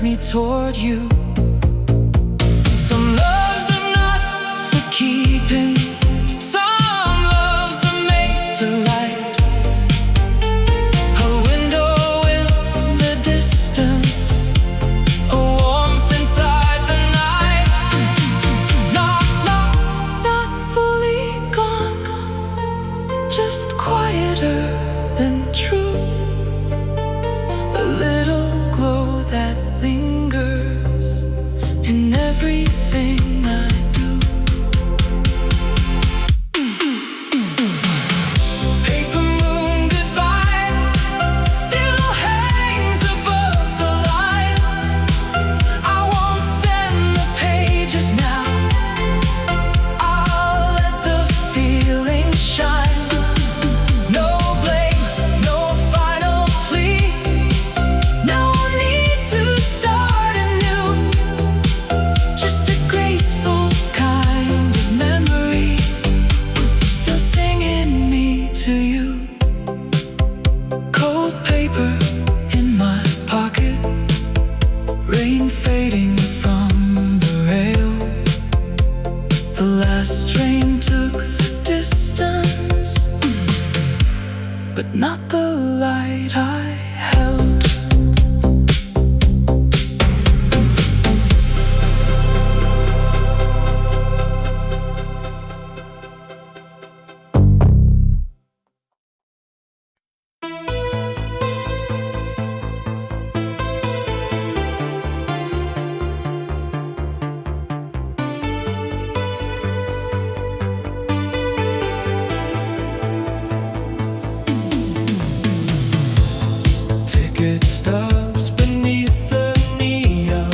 turns me toward you. Some loves are not for keeping, some loves are made to light. A window in the distance, a warmth inside the night. Not lost, not fully gone, just quieter than truth. A little glow that lingers in everything I do. Paper moon goodbye still hangs above the line. I won't send the pages now, I'll let the feeling shine. No blame, no final plea, no need to start anew. Just a graceful kind of memory, still singing me to you. Cold paper in my pocket, rain fading from the rail. The last train took the distance, but not the light I held. Ticket stubs beneath the neon,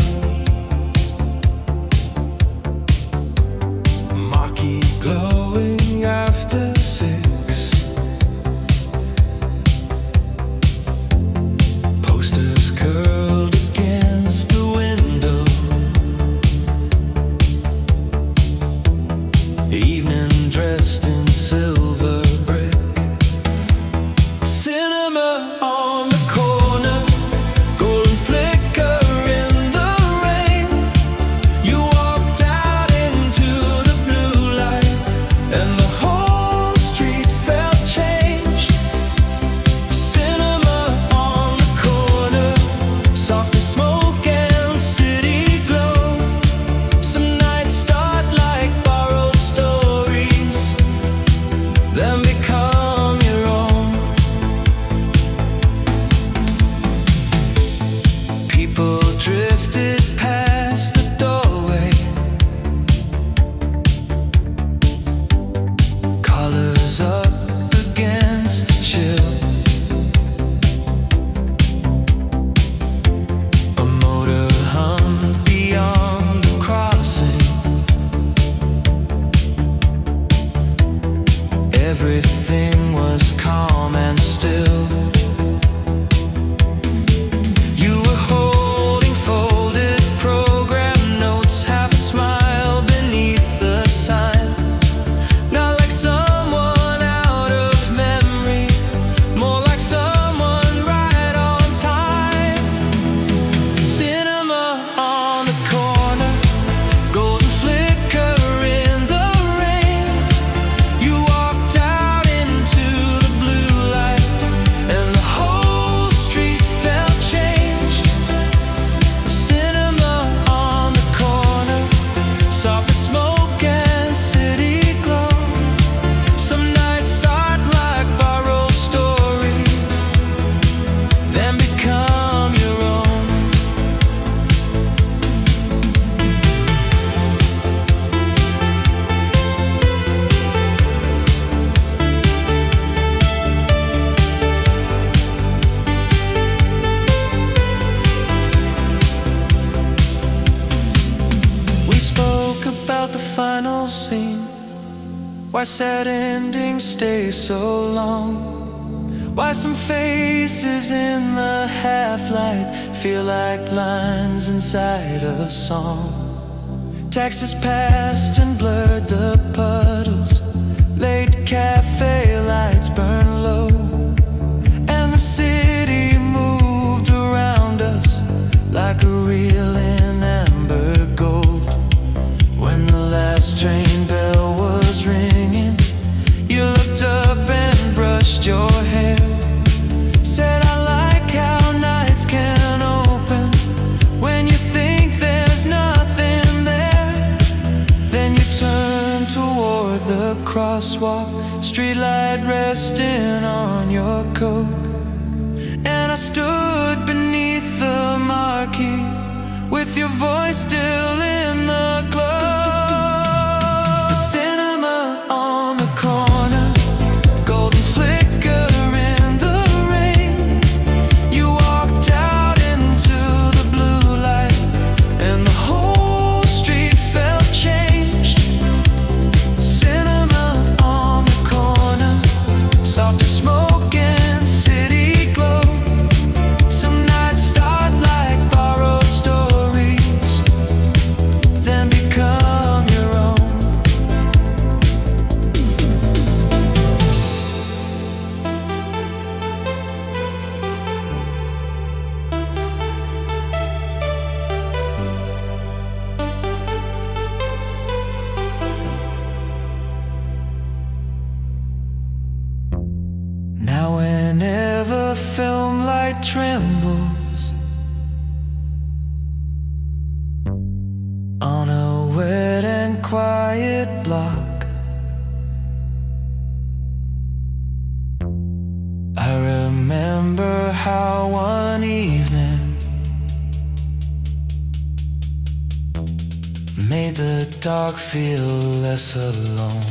marquee glowing after 6. Posters curled against the window, evening dressed in silver brick. Cinema on the corner, golden flicker in the rain. You walked out into the blue light, and the whole street felt changed. Cinema on the corner, soft as smoke and city glow. Some nights start like borrowed stories, then become your own. People drifted past the doorway, collars up against the chill. A motor hummed beyond the crossing. Everything was calm and still. You were holding folded program notes, half a smile beneath the sign. Not like someone out of memory, more like someone right on time. Cinema on the corner, golden flicker in the rain. You walked out into the blue light, and the whole street felt changed. Cinema on the corner, soft as smoke and city glow. Some nights start like borrowed stories, then become your own. We spoke about the final scene, why sad endings stay so long, why some faces in the half-light feel like lines inside a song. Taxis passed and blurred the puddles, late cafe lights burn low, and the city moved around us like a reel in amber gold. When the last train bell was ringing, you looked up and brushed your hair. Said, I like how nights can open when you think there's nothing there. Then you turned toward the crosswalk, streetlight resting on your coat. And I stood beneath the marquee with your voice still in the glow. The cinema on the corner, golden flicker in the rain. You walked out into the blue light, and the whole street felt changed. Cinema on the corner, soft as smoke and city glow. Some nights start like borrowed stories, then become your own. Now whenever film light trembles on a wet and quiet block, I remember how one evening made the dark feel less alone.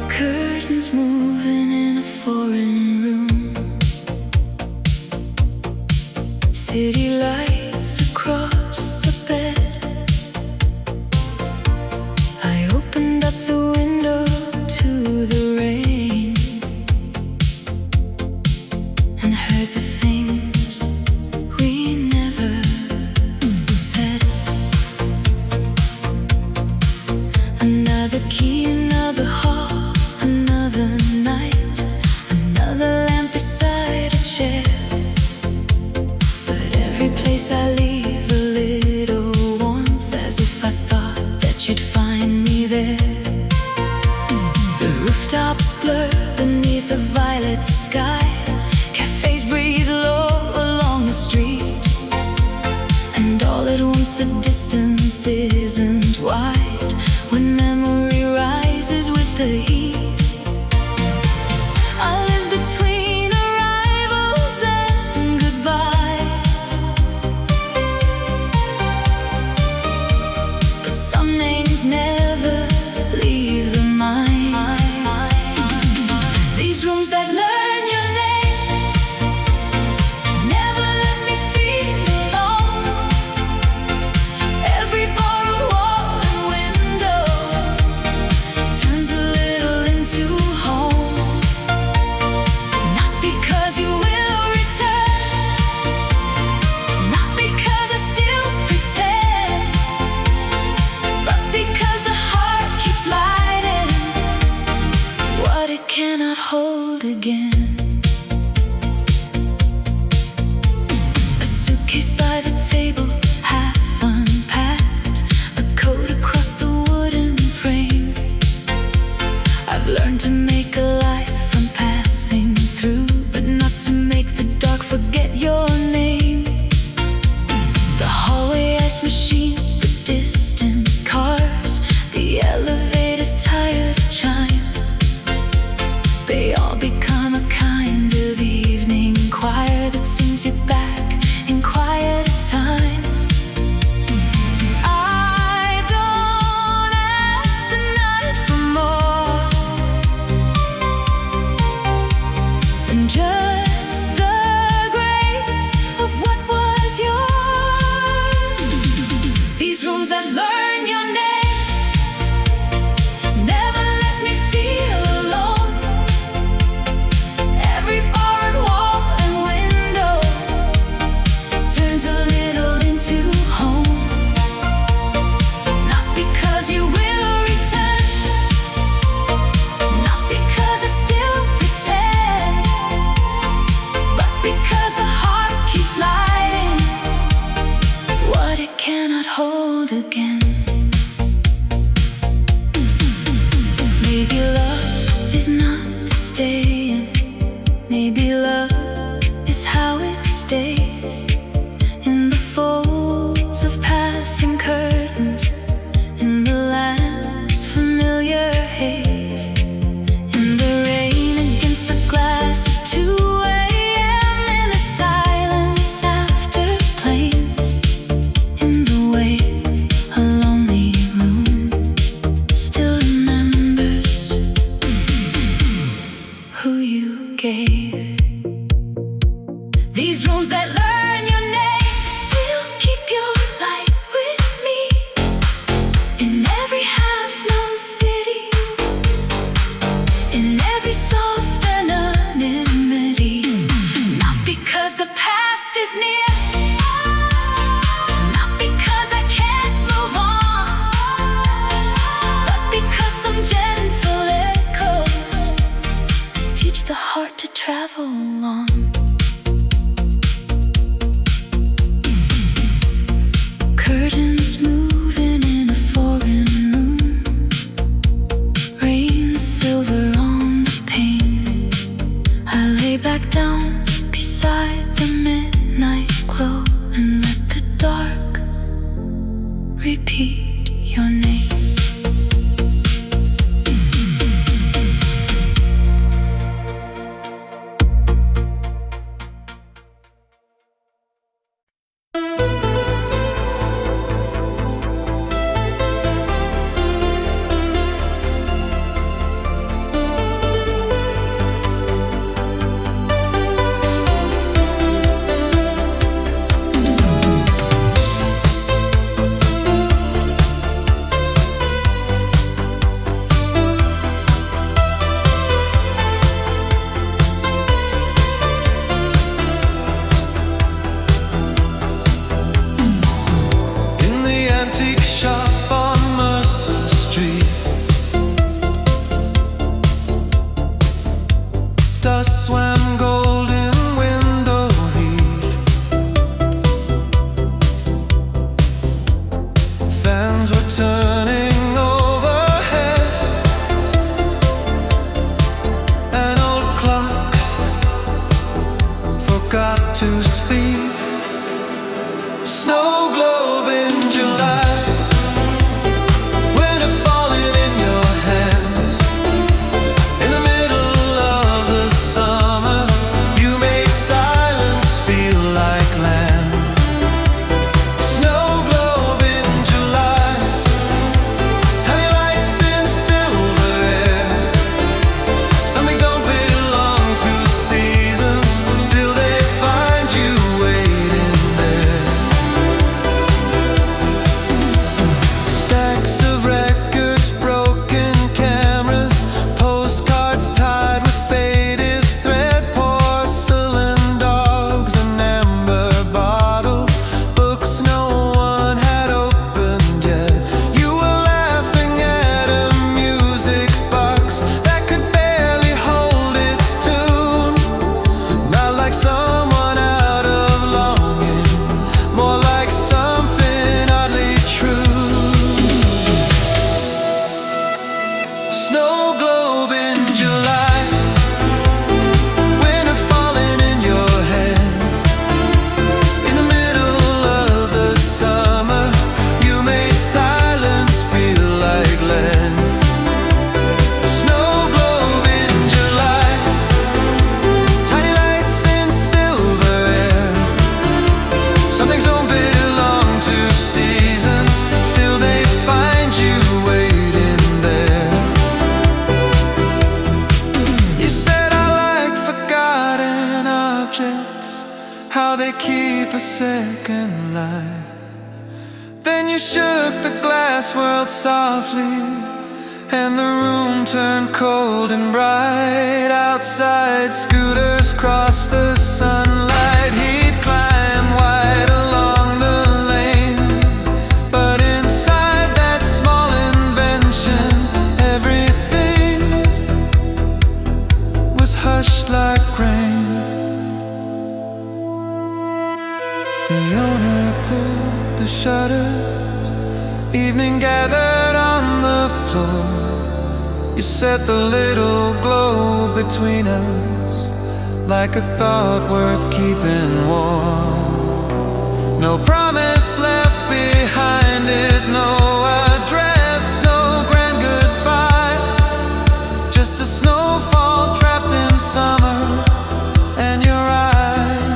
Curtains moving in a foreign room, city lights across the bed. I opened up the window to the rain and heard the things we never said. Another key, another hall, another night, another lamp beside a chair. But every place I leave a little warmth, as if I thought that you'd find me there. The rooftops blur beneath a violet sky, cafes breathe low along the street, and all at once the distance isn't wide when memory rises with the heat. I live between arrivals and goodbyes, but some names never leave the mind. These rooms that learn your name never let me feel alone. Every borrowed wall and window turns a little into home. Not because you will return, not because I still pretend, but because the heart keeps lighting what it cannot hold again. A suitcase by the table, half unpacked, a coat across the wooden frame. I've learned to make a life from passing through, but not to make the dark forget your name. The hallway ice machine, the distant cars, the elevator's tired chime, they all become a kind of evening choir that sings you back in quiet time. I don't ask the night for more than just the grace of what was yours. These rooms that learn your name never let me feel alone. Every barred wall and window turns a little into home. Not because you will return, not because I still pretend, but because the heart keeps lighting what it cannot hold again. Maybe love is not the staying. Maybe love is how it stays in the folds of passing curtains, in the lamp's familiar haze, in the rain against the glass at 2 a.m., in the silence after planes, in the way a lonely room still remembers who you gave. These rooms that learn your name still keep your light with me in every half-known city, in every soft anonymity. Not because the past is near, not because I can't move on, but because some gentle echoes teach the heart to travel on. Curtains moving in a foreign room, rain silver on the pane. I lay back down beside the midnight glow and let the dark repeat your name. In the antique shop on Mercer Street, dust swam golden window heat. Fans were turning overhead, and old clocks forgot to speak. Snow globe in July, winter falling in your hands. In the middle of the summer, you made silence feel like land. Snow globe in July, tiny lights in silver air. Some things don't belong to seasons, still they find you waiting there. second light. Then you shook the glass world softly, and the room turned cold and bright. Outside, scooters crossed the sunlight. He'd climb wide along the lane, but inside that small invention, everything was hushed like rain. The owner pulled the shutters, evening gathered on the floor. You set the little globe between us, like a thought worth keeping warm. No promise left behind it, no address, no grand goodbye. Just a snowfall trapped in summer, and your eyes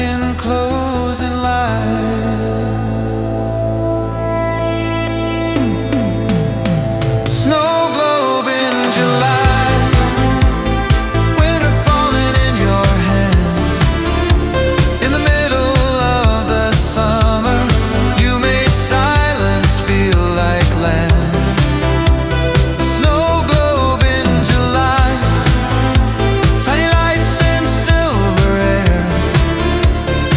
in closing light. Snow globe in July, winter falling in your hands. In the middle of the summer, you made silence feel like land. Snow globe in July, tiny lights and silver air.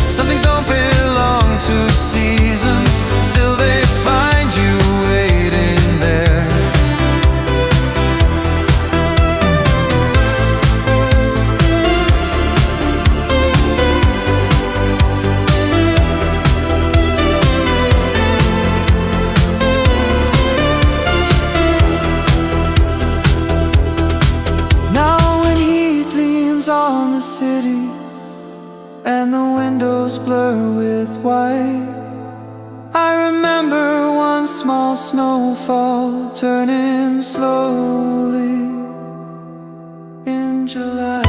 Some things don't belong to seasons, still they find you waiting there. Now when heat leans on the city and the windows blur with white, I remember one small snowfall turning slowly in July.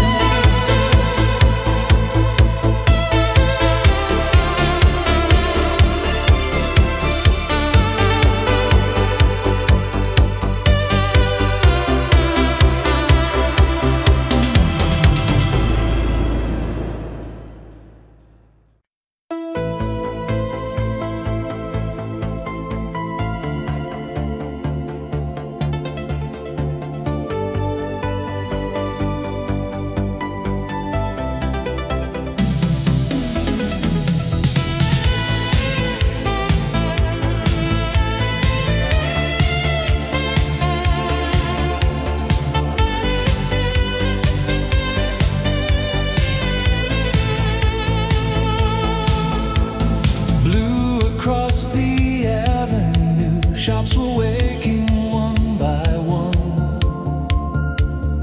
Blue across the avenue, shops were waking one by one.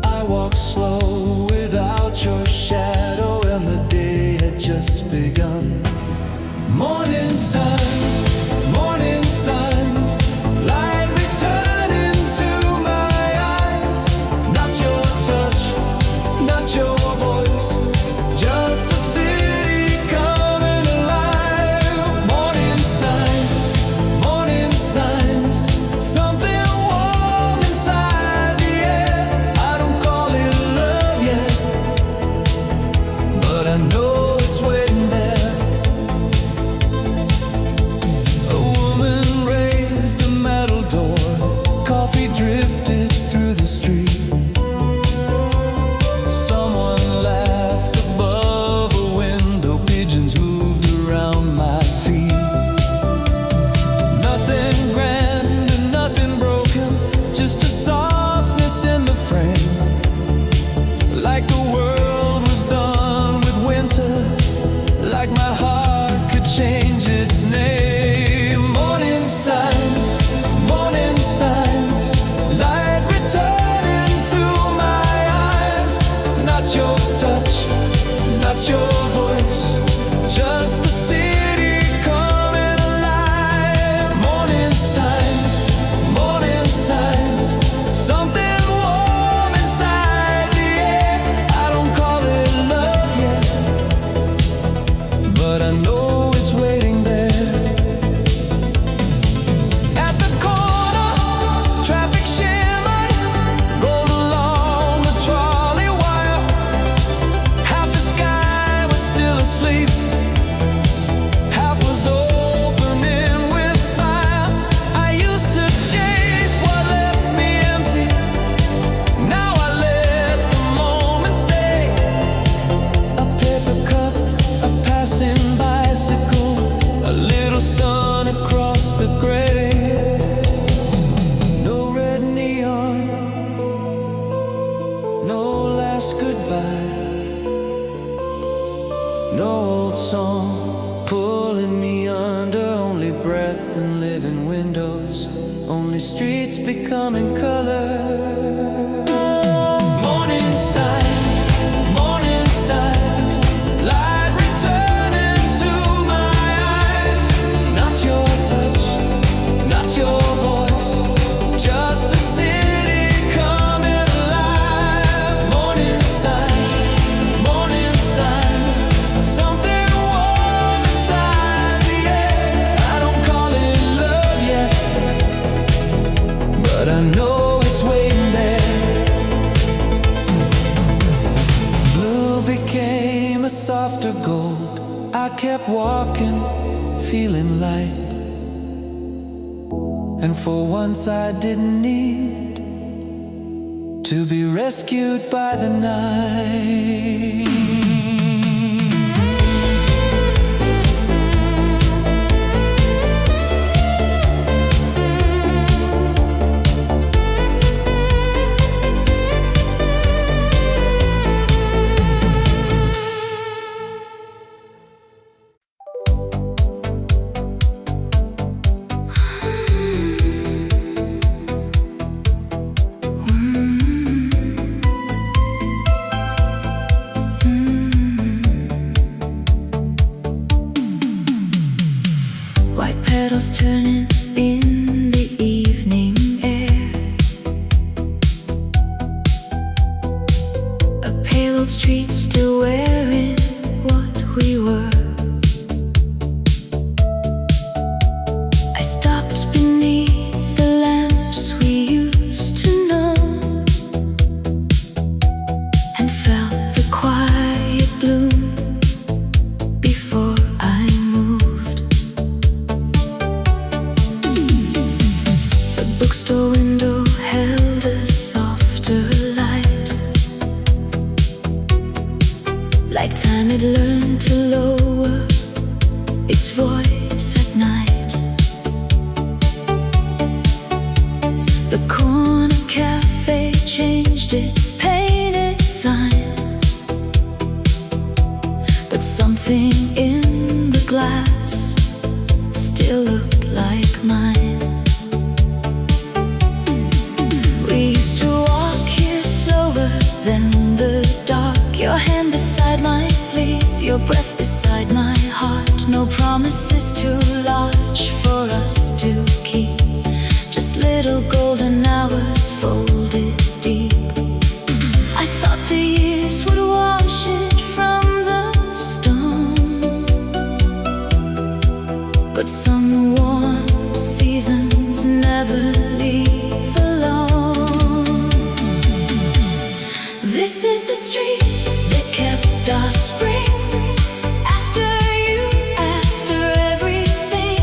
I walked slow without your shadow, and the day had just begun. Morning signs, light returning to my eyes. Not your touch, not your voice, just the city coming alive. Morning signs, something warm inside the air. I don't call it love yet, but I know it's waiting there. A woman raised a metal door, coffee drifted through the street. Someone laughed above a window, pigeons moved around my feet. Nothing grand and nothing broken, just a softness in the frame. Like the world was done with winter, like my heart could change its name. Morning signs, light returning to my eyes. Not your touch, not your voice, just the city coming alive. Morning signs, something warm inside the air. I don't call it love yet, but I know it's waiting there. At the corner, traffic shimmered, rolled along the trolley wire. Half the sky was still asleep, song, pulling me under. Only breath and living windows, only streets becoming color. Morning signs, light returning to my eyes. Not your touch, not your voice, just the city coming alive. Morning signs, something warm inside the air. I don't call it love yet, but I know it's waiting there. Blue became a softer gold. I kept walking, feeling light, and for once I didn't need to be rescued by the night. White petals turning in the evening air. A pale old street still wearing what we were. I stopped beneath the lamps we used to know and felt the quiet bloom before I moved. The bookstore window held a softer light, like time had learned to lower its voice at night. The corner cafe changed its painted sign, but something in the glass still looked like mine. We used to walk here slower than the dark. Your hand beside my sleeve, your breath beside my heart. No promises too large for us to keep, just little golden hours folded deep. I thought the years would wash it from the stone, but some warm seasons never leave alone. This is the street that kept our spring. After you, after everything.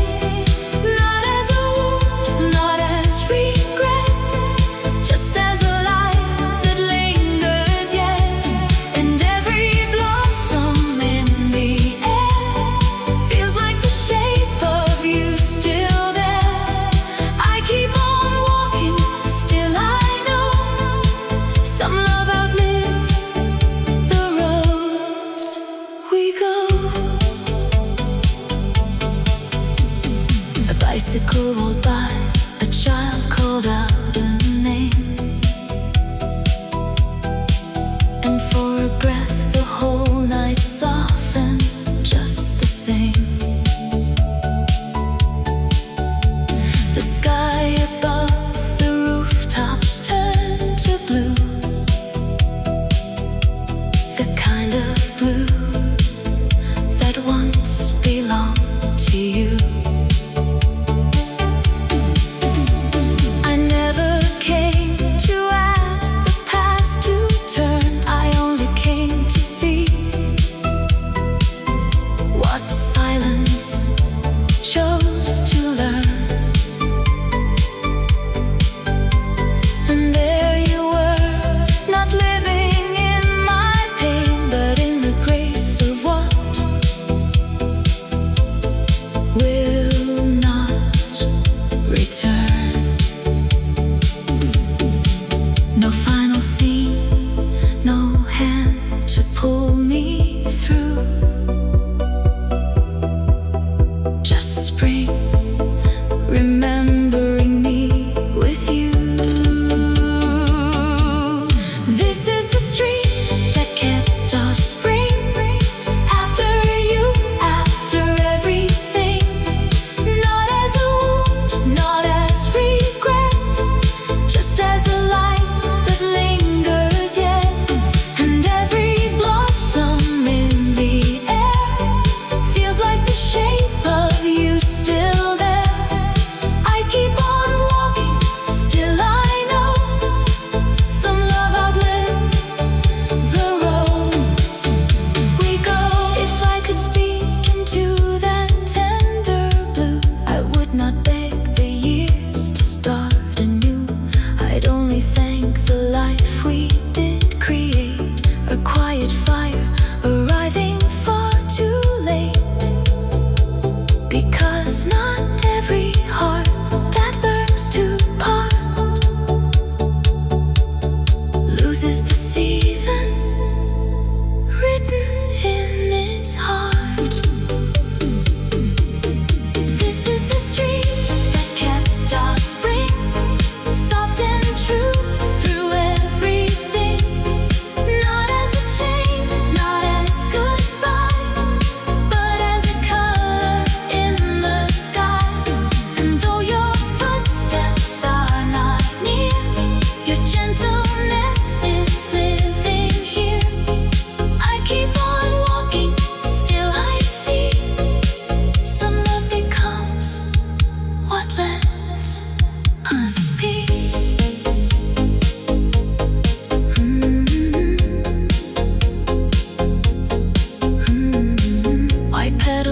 Not as a wound, not as regret, just as a light that lingers yet. And every blossom in the air feels like the shape of you still there. I keep on walking, still I know some love outlives the roads we go. A bicycle rolled by, a child called out a name, and for a breath the whole night softened just the same. The sky above the rooftops turned to blue, the kind of blue that once belonged to you.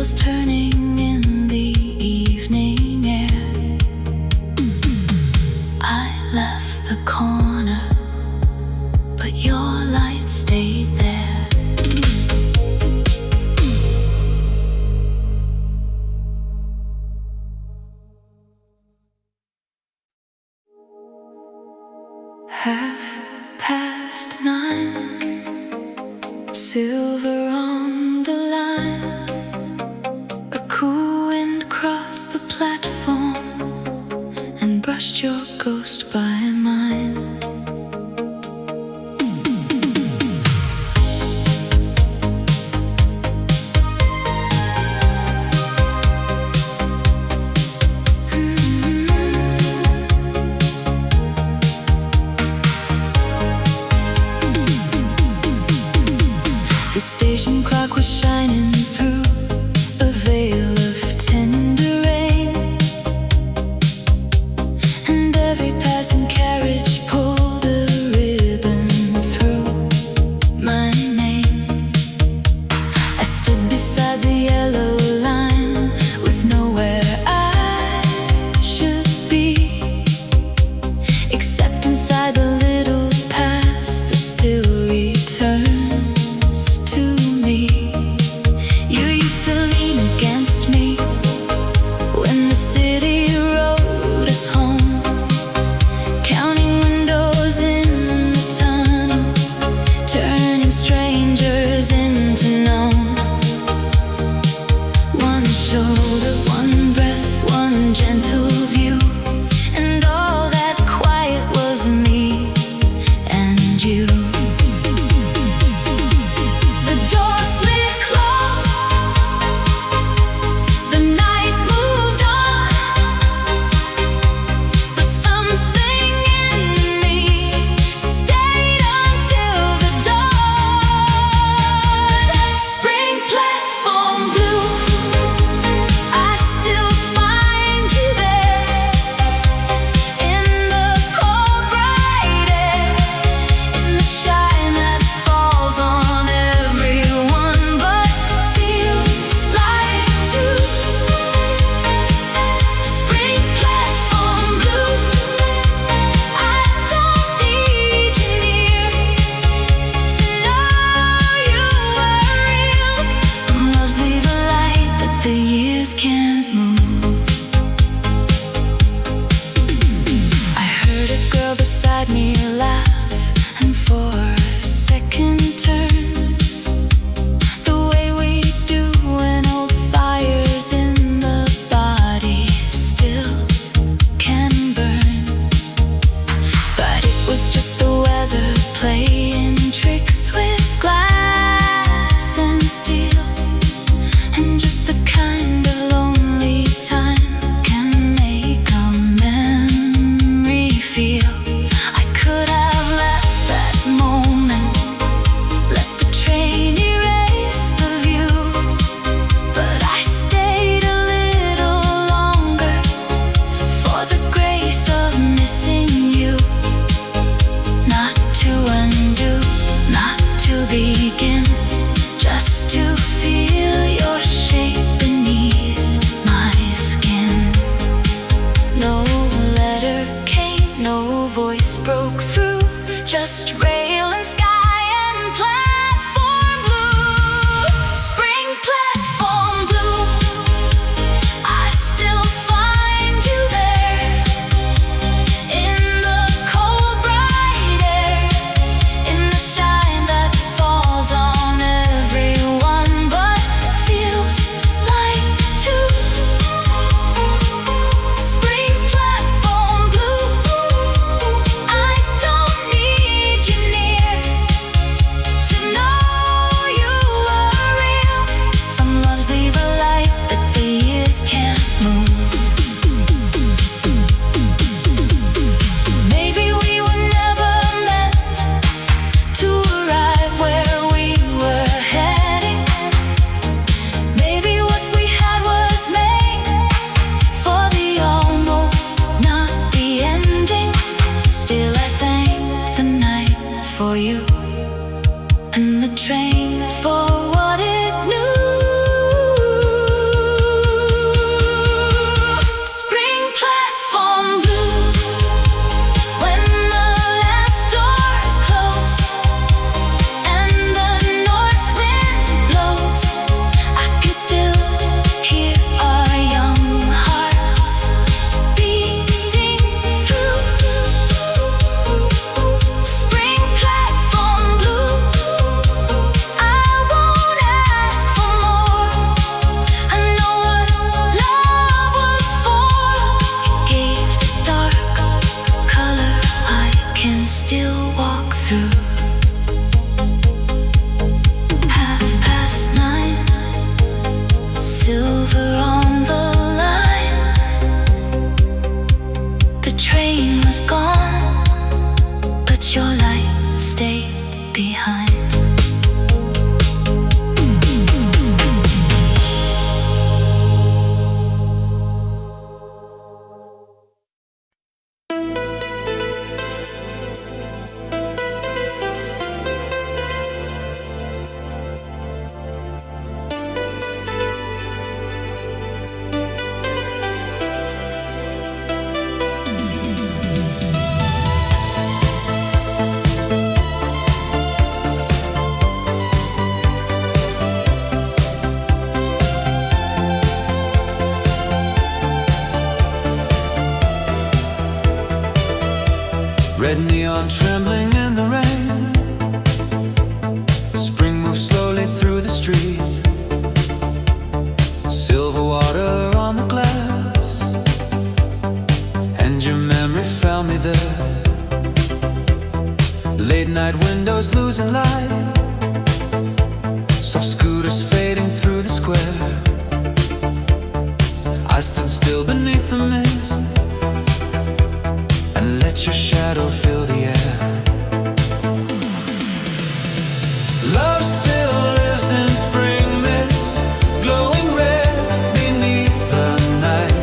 wheels turning in the evening air. I left the corner, but your light stayed there. (9), silver on the line. A cool wind crossed the platform and brushed your ghost by mine. The station clock was shining through a veil of tender rain, and every passing carriage pulled a ribbon through my name. I stood beside the yellow line with nowhere I should be, except inside the little past that still returns to me. You used to lean against me when the city rode us home, counting windows in the tunnel, turning strangers into known. One shoulder, one breath, one gentle view, and all that quiet was me and you. The door slid closed, the night moved on, but something in me stayed until the dawn. Spring platform blue, I still find you there, in the cold bright air, in the shine that falls on everyone but feels like two. Spring platform blue, I don't need you near to know you are real. Some loves leave a light that the years can't move. I heard a girl beside me laugh, and for a second turned the way we do when old fires in the body still can burn. But it was just the weather playing tricks with glass and steel, and just the kind of lonely time can make a memory feel. I could have left that moment, let the train erase the view, but I stayed a little longer for the grace of missing you. Not to undo, not to begin, just to feel your shape beneath my skin. No letter came, no voice broke through, just rail and sky and platform blue. Spring platform blue, I still find you there, in the cold bright air, in the shine that falls on everyone but feels like two. Spring platform blue, I don't need you Red neon trembling in the rain. Spring moves slowly through the street. Silver water on the glass, and your memory found me there. Late night windows losing light, soft scooters fading through the square. I stood still beneath the mist and let your shadow fill the air. Love still lives in spring mist, glowing red beneath the night.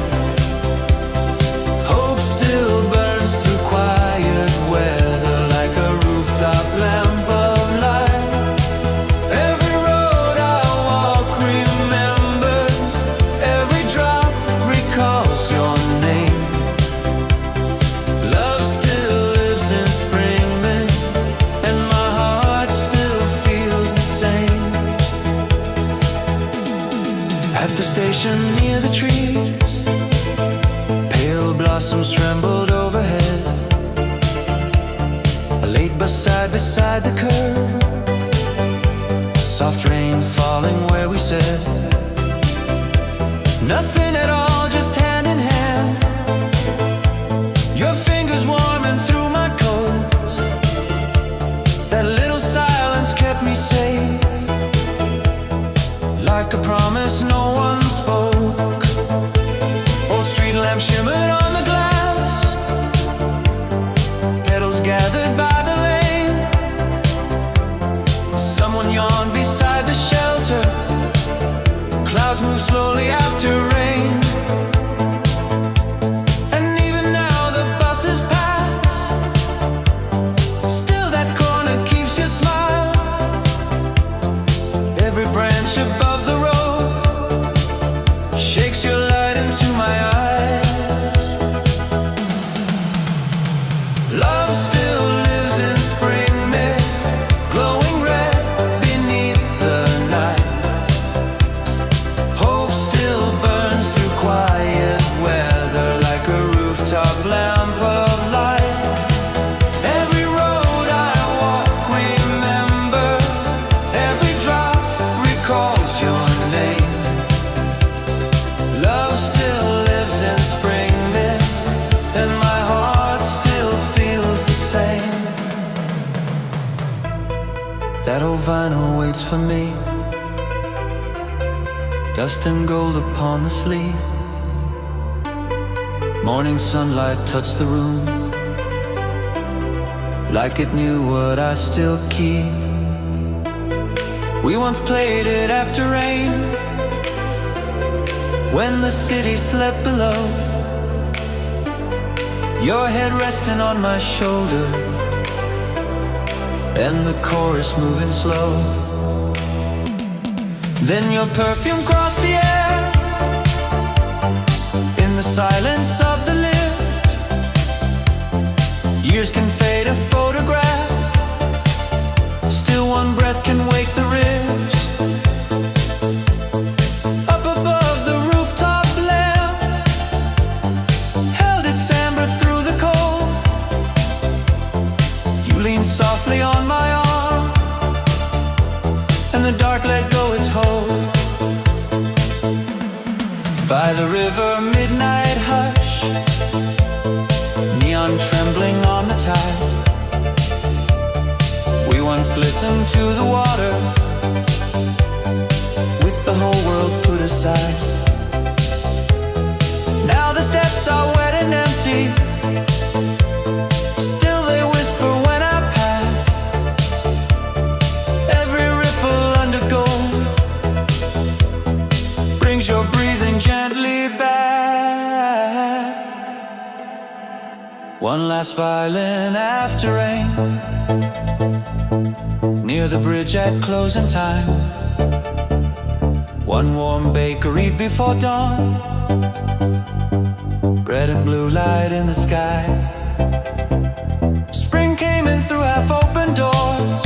Hope still burns through quiet weather like a rooftop lamp of light. Every road I walk remembers, every drop recalls your name. Love still lives in spring mist, and my heart still feels the same. At the station near the trees, pale blossoms trembled overhead. I laid beside the curb, soft rain falling where we said nothing at all, just hand in hand. Your fingers warming through my coat, that little silence kept me safe, like a promise no one spoke. Old street lamp shimmered on the glass, petals gathered by the lane. Someone yawned beside the shelter, clouds move slowly after rain. And even now the buses pass, still that corner keeps your smile. Every branch above the road shakes your light into my eyes. Love still lives in spring mist, glowing red beneath the night. Hope still burns through quiet weather like a rooftop lamp of light. Every road I walk remembers, every drop recalls your name. Love still lives in spring mist, and my heart still feels the same. That old vinyl waits for me, dust and gold upon the sleeve. Morning sunlight touched the room, like it knew what I still keep. We once played it after rain, when the city slept below. Your head resting on my shoulder, and the chorus moving slow. Then your perfume crossed the air, in the silence of the lift. Years can fade a photograph, still one breath can wake the ribs. Up above the rooftop lamp held its amber through the cold. You leaned softly on my arm, and the dark let go its hold. By the river, midnight hush, neon trembling on the tide. We once listened to the water, with the whole world put aside. Now the steps are wet and empty, still they whisper when I pass. Every ripple under gold brings your breathing gently back. One last violin after rain, near the bridge at closing time. One warm bakery before dawn, red and blue light in the sky. Spring came in through half-open doors,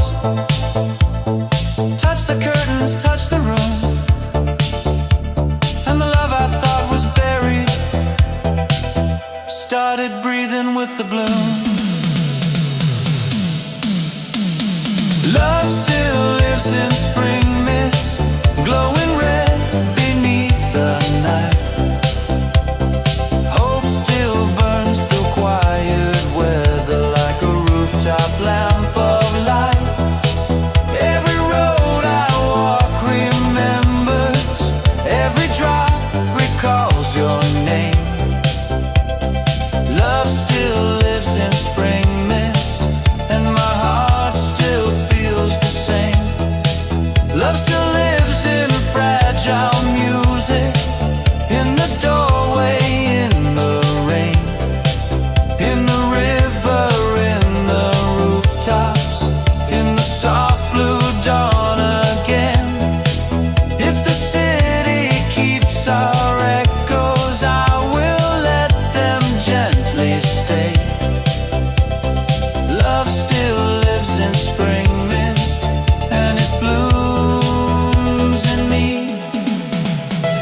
touched the curtains, touched the room, and the love I thought was buried started breathing with the bloom.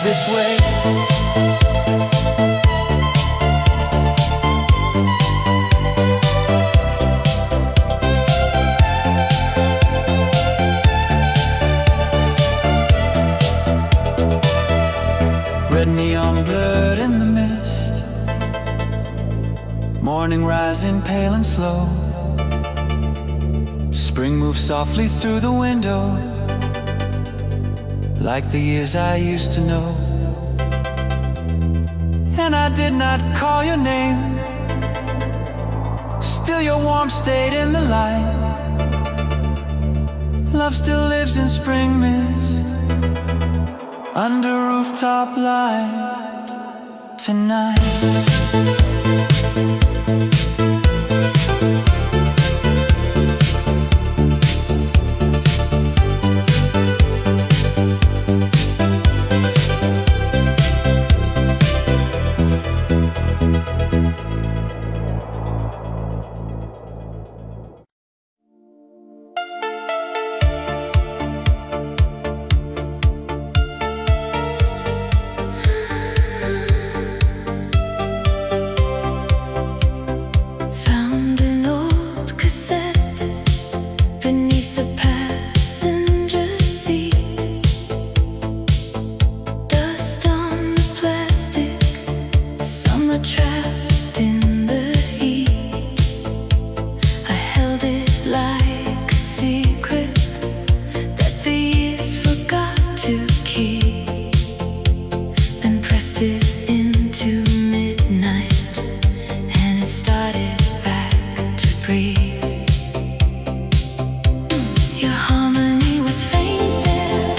this way. Red neon blurred in the mist, morning rising pale and slow. Spring moves softly through the window, like the years I used to know. And I did not call your name, still your warmth stayed in the light. Love still lives in spring mist, under rooftop light tonight. Found an old cassette beneath the passenger seat. Dust on the plastic, summer trapped in the heat. I held it like a secret that the years forgot to keep, then pressed it into midnight, and it started back to breathe. Your harmony was faint there,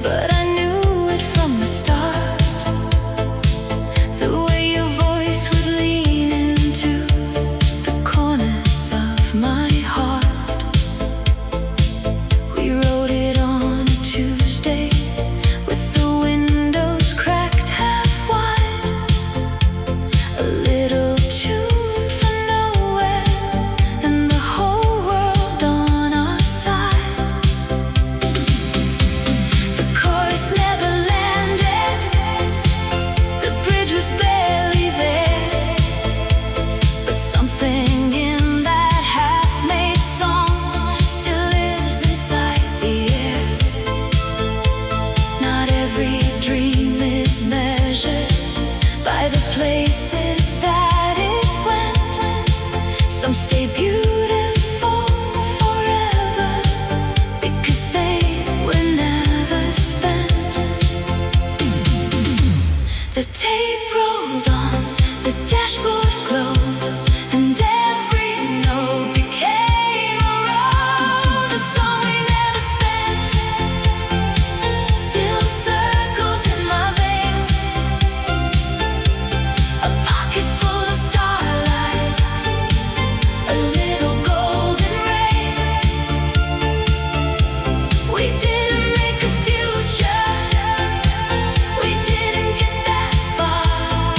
but I knew it from the start. The way your voice would lean into the corners of my heart. We wrote it on a Tuesday, with the windows cracked half wide. A little tune for nowhere, and the whole world on our side. The chorus never landed, the bridge was barely there, but something in that half-made song still lives inside the air. Not every dream is measured by the places that it went. Some stay beautiful forever because they were never spent. The tape rolled on, the dashboard glowed, and every note became a road. A song we never spent still circles in my veins. A pocket full of starlight, a little golden rain. We didn't make a future, we didn't get that far.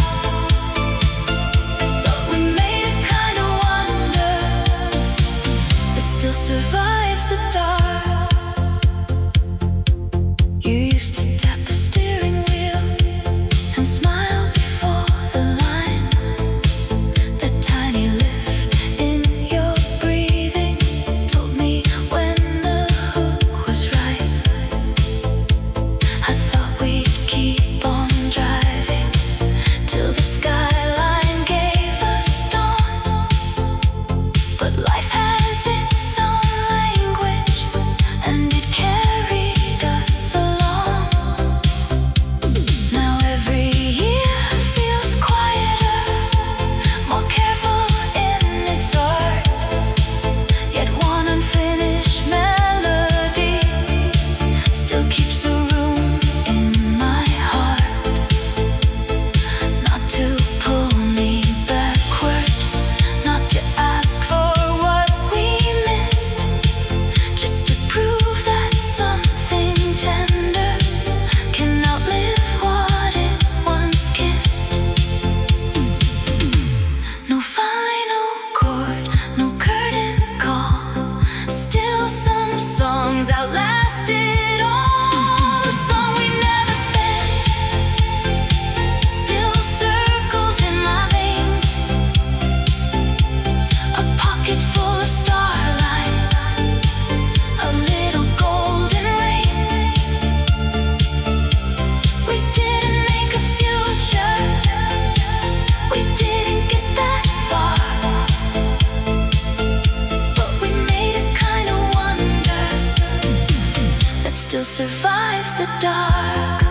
dark.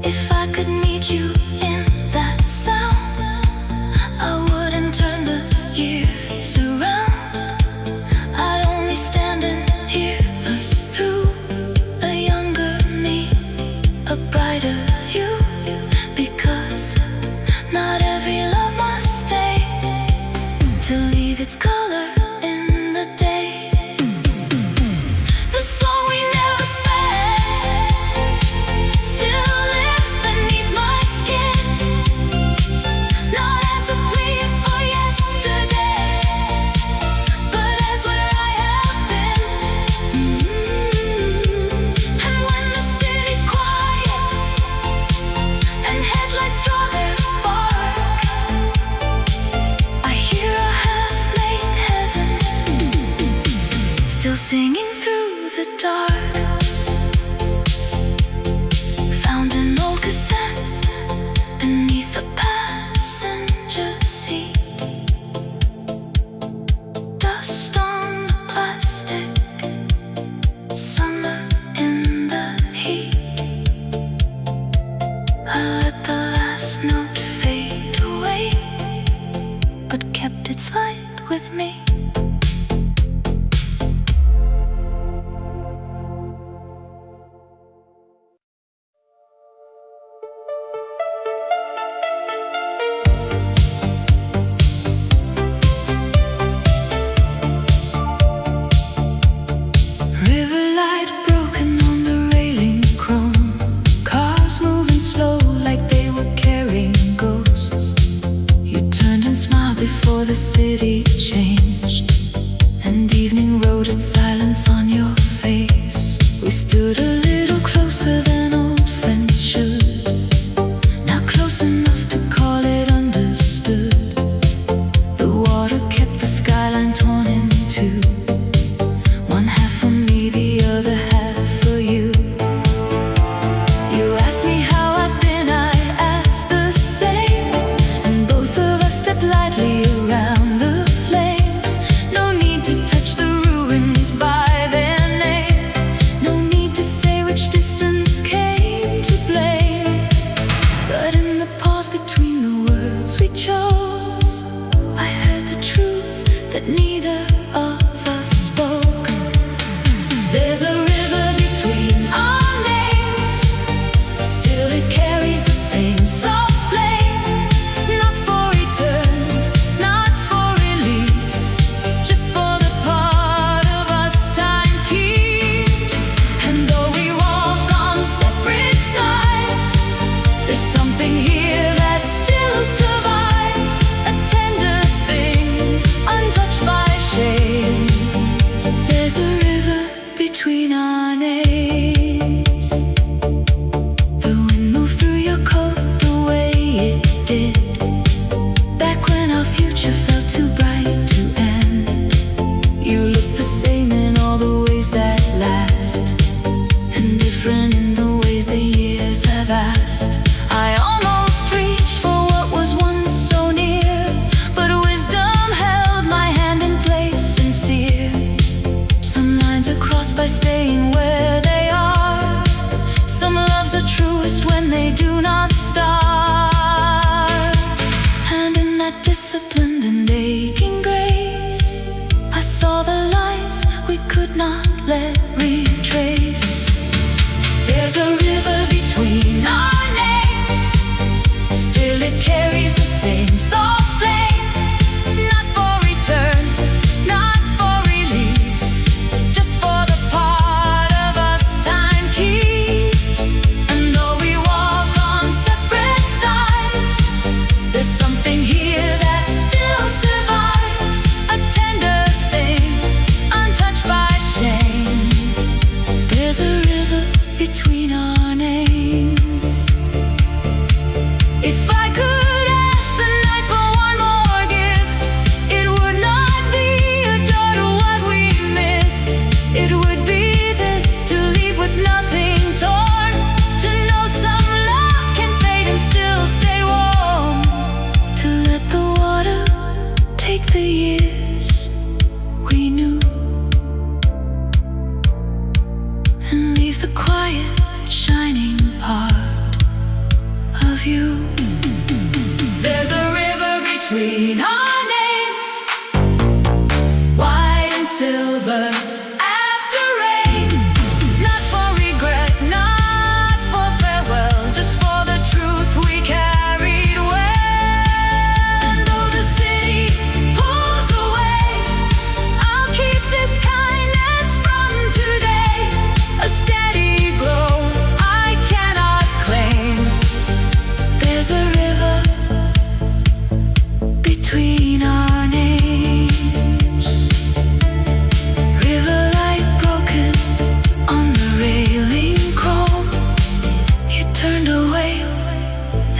If I could meet you in that sound, I wouldn't turn the years around. I'd only stand and hear us through. A younger me, a brighter you. Because not every love must stay to leave its color in the day. The song we never spent still lives beneath my skin, not as a plea for yesterday, but as where I have been. And when the city quiets and headlights draw their spark, I hear a half-made heaven still singing through the dark. Found an old cassette beneath the passenger seat. Dust on the plastic, summer in the heat. I let the last note fade away, but kept its light with me. River light broken on the railing, chrome cars moving slow like they were carrying ghosts. You turned and smiled before the city changed, and evening wrote its silence on your face. We stood a little closer than old friends should, now close enough to call it understood. The water kept the skyline torn in two, one half for me, the other half for you. You asked me how I'd been, I asked the same, and both of us stepped lightly around the flame. No need to touch the ruins by their name, no need to say which distance came to blame. But in the pause between the words we chose, I heard the truth that neither of us spoke. There's a river between our names, still it carries the same soft flame. Not for return, not for release, just for the part of us time keeps. And though we walk on separate sides, there's something here that still survives, a tender thing, untouched by shame. There's a river between our names. The wind moved through your coat the way it did, back when our future felt too bright to end. You look the same in all the ways that last, and different in the ways the years have asked. I almost reached for what was once so near, but wisdom held my hand in place sincere. Some lines are crossed by staying where they are. Some loves are truest when they do not start. And in that disciplined and aching grace, I saw the life we could not let retrace. There's a river between our names, still it carries the same soft flame. Not for return, not for release, just for the part of us time keeps. And though we walk on separate sides, there's something here that still survives, a tender thing, untouched by shame. There's a river between our names.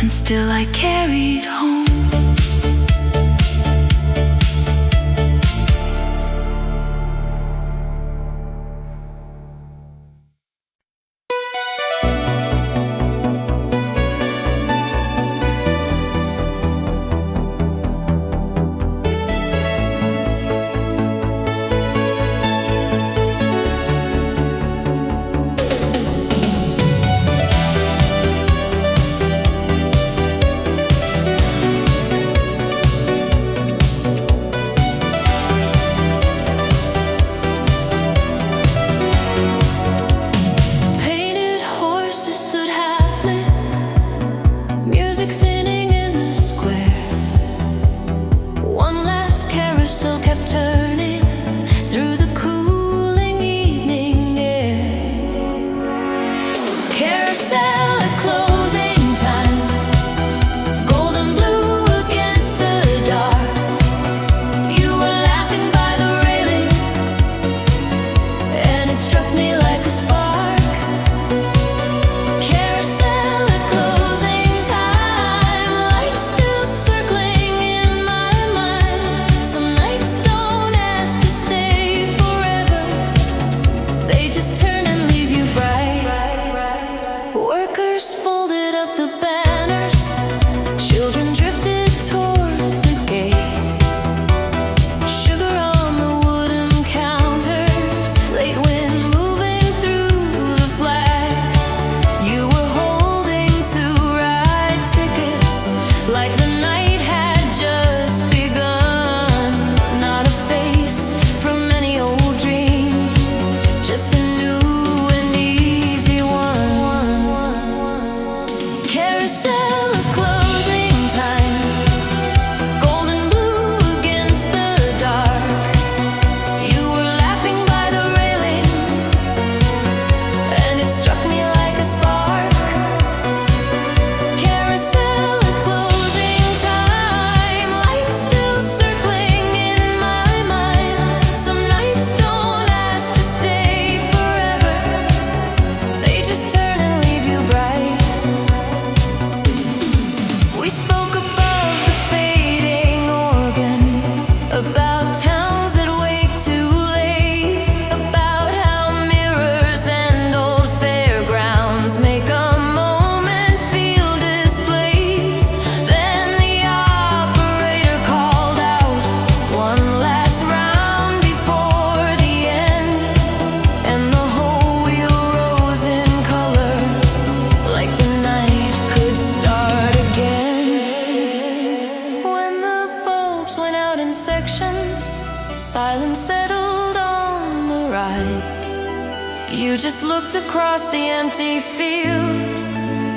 and still I carried home. Silence settled on the ride. You just looked across the empty field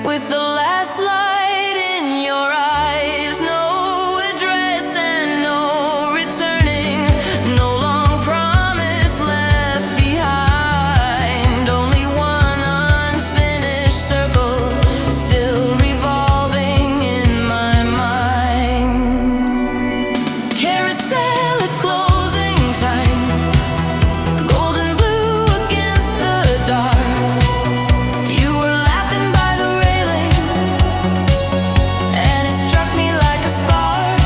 with the last light in your eyes. No address and no returning. No long promise left behind. Only one unfinished circle still revolving in my mind. Carousel at closing time. Golden blue against the dark. You were laughing by the railing, and it struck me like a spark.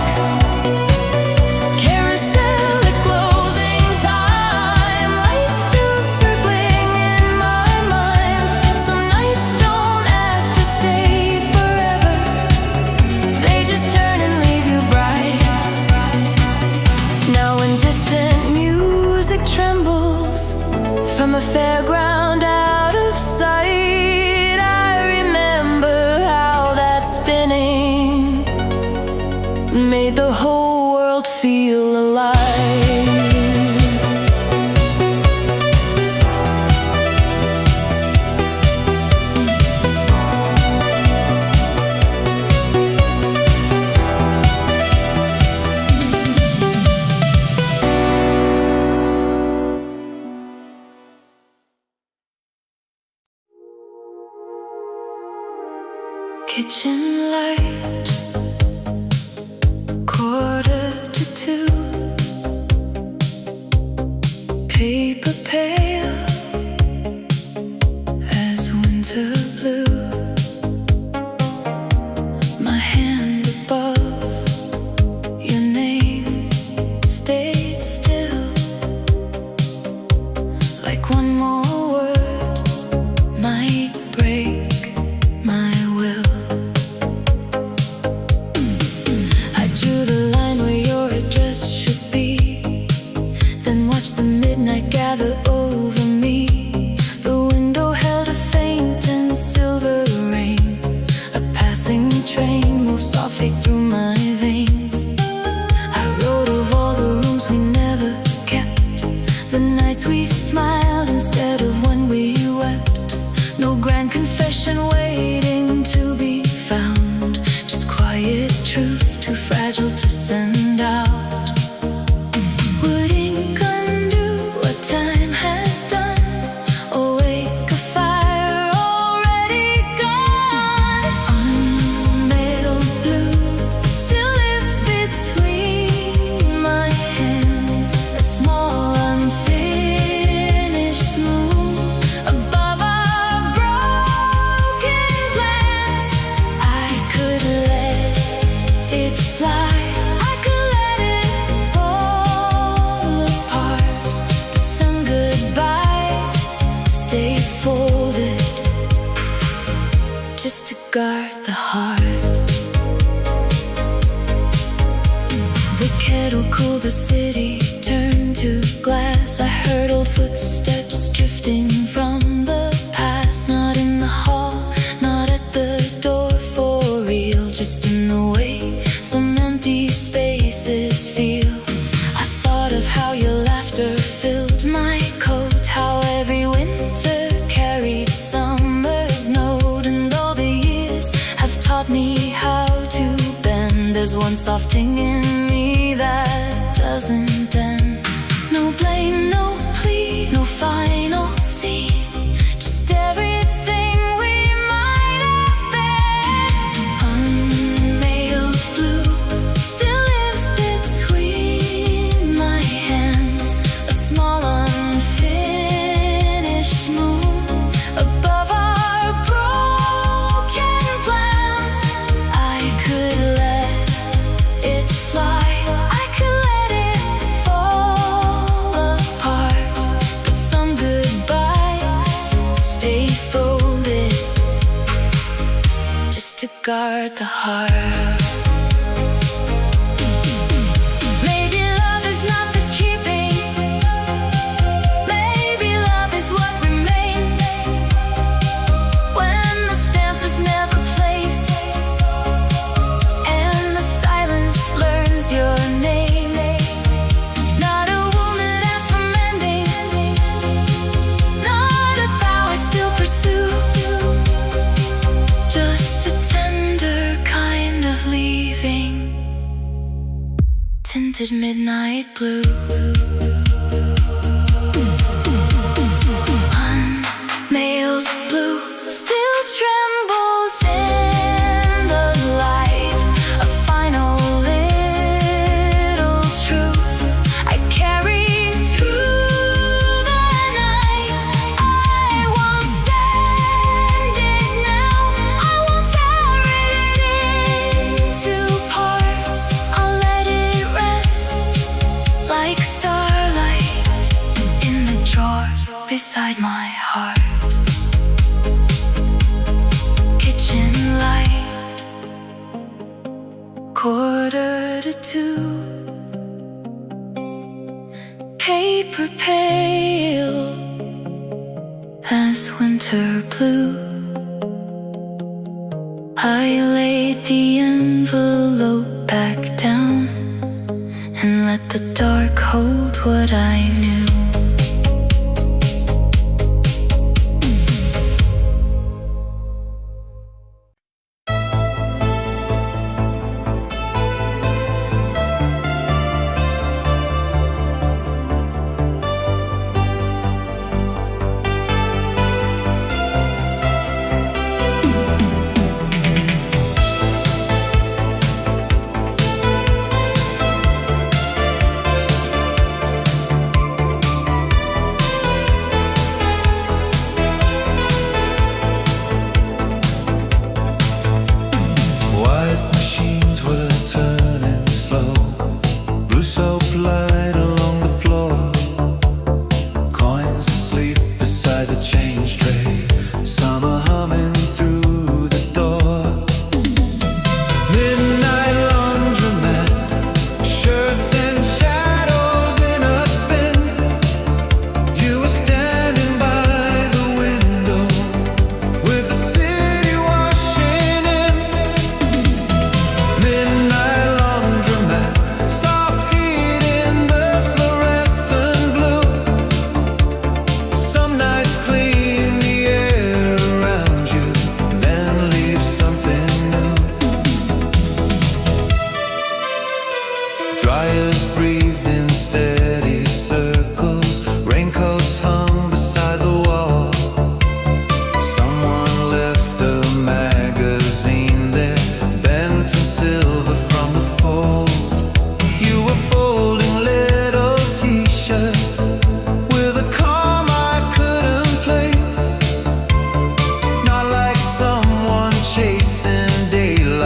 Carousel at closing time. Lights still circling in my mind. Some nights don't ask to stay forever. They just turn and leave you bright. Now when distant music trembles from a fairground out of sight, I remember how that spinning made the whole world feel alive. Kitchen light, 1:45. Paper pale as winter blue. coffee through my veins. I wrote of all the rooms we never kept, the nights we smiled instead of when we wept. No grand confession waiting to be found, just quiet truth too fragile to send out. Would ink undo what time has done, or wake a fire already gone? Unmailed blue still lives between my hands, a small unfinished moon above our broken plans. I could let it fly, I could let it fall apart, but some goodbyes stay folded just to guard the heart. The kettle cooled, the city turned to glass. I heard old footsteps drifting from the past. Not in the hall, not at the door for real, just in the way some empty spaces feel. I thought of how your laughter filled my coat, how every winter carried summer's note. And though the years have taught me how to bend, there's one soft thing in me that doesn't end. No blame, no plea, no final scene, just everything we might have been. Unmailed blue still lives between my hands, a small unfinished moon above our broken plans. I could let it fly, I could let it fall apart, but some goodbyes stay folded just to guard the heart. Maybe love is not the keeping, maybe love is what remains when the stamp is never placed and the silence learns your name. Not a wound that asks for mending, not a vow I still pursue, just a tender kind of leaving, tinted midnight blue. Unmailed blue still trembles in the light, a final little truth I carry through the night. I won't send it now, I won't tear it into parts. I'll let it rest like starlight in the drawer beside my heart. Kitchen light, 1:45, paper pale as winter blue. I laid the envelope back down and let the dark hold what I knew.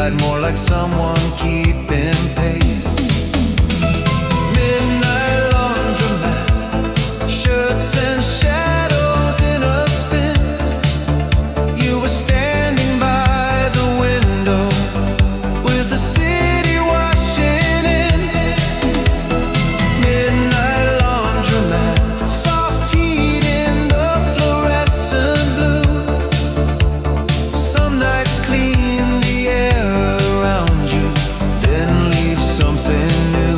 daylight, more like someone keeping pace. Midnight laundromat, shirts and shadows in a spin. You were standing by the window with the city washing in. Midnight laundromat, soft heat in the fluorescent blue. Some nights clean the air around you, then leave something new.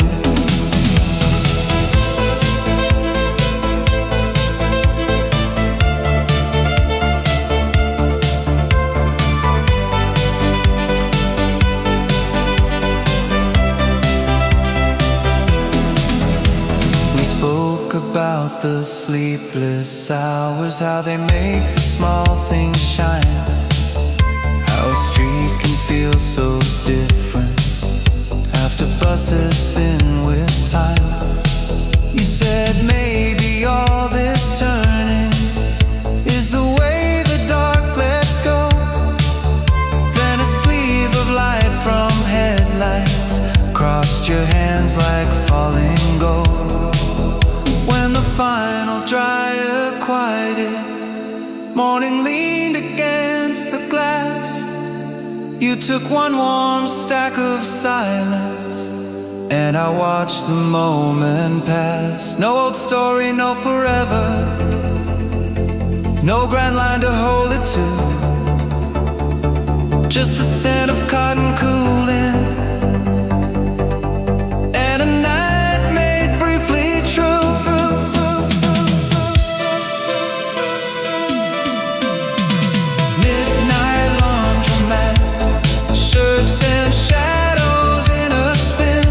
We spoke about the sleepless hours, how they make the small things shine, how a street can feel so different after buses thin with time. You said maybe all this turning is the way the dark lets go. Then a sleeve of light from headlights crossed your hands like falling gold. When the final dryer quieted, morning leaned against the glass. You took one warm stack of silence, and I watched the moment pass. No old story, no forever, no grand line to hold it to, just the scent of cotton cooling, and a night made briefly true. Midnight laundromat, shirts and shadows in a spin.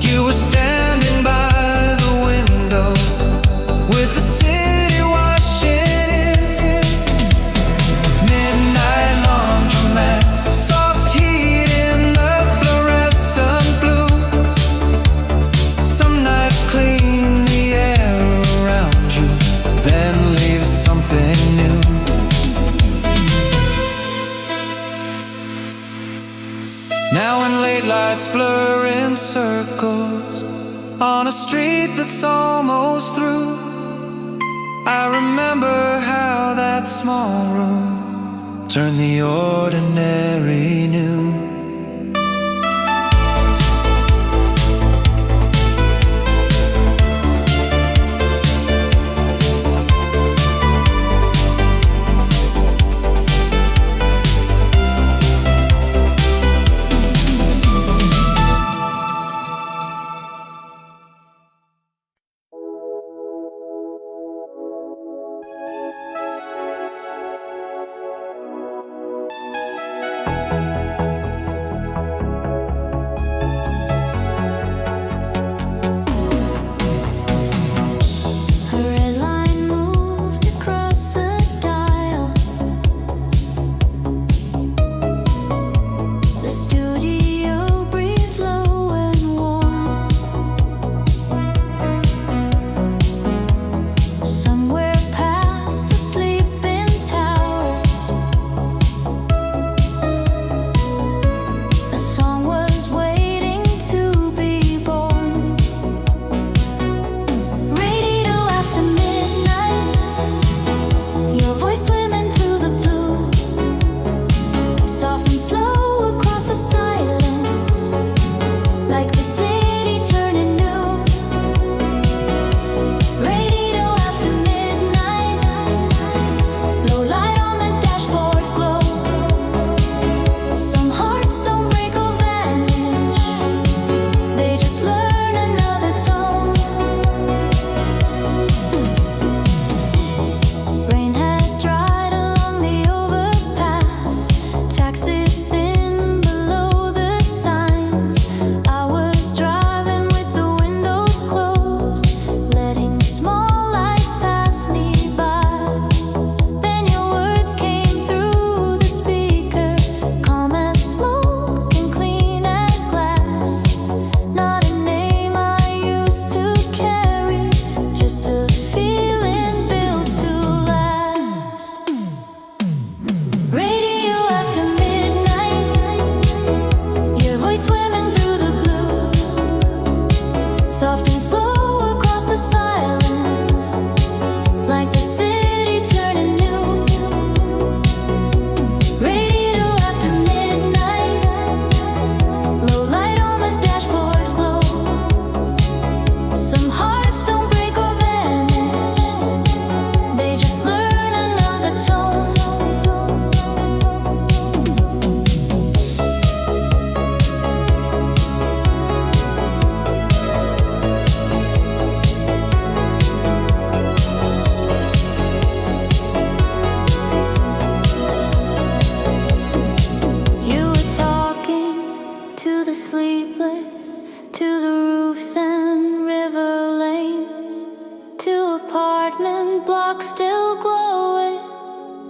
You were standing by the window with the city washing in. Midnight laundromat, soft heat in the fluorescent blue. Some nights clean the air around you, then leave something new. Now when late lights blur in circles on a street that's almost through, I remember how that small room turned the ordinary new.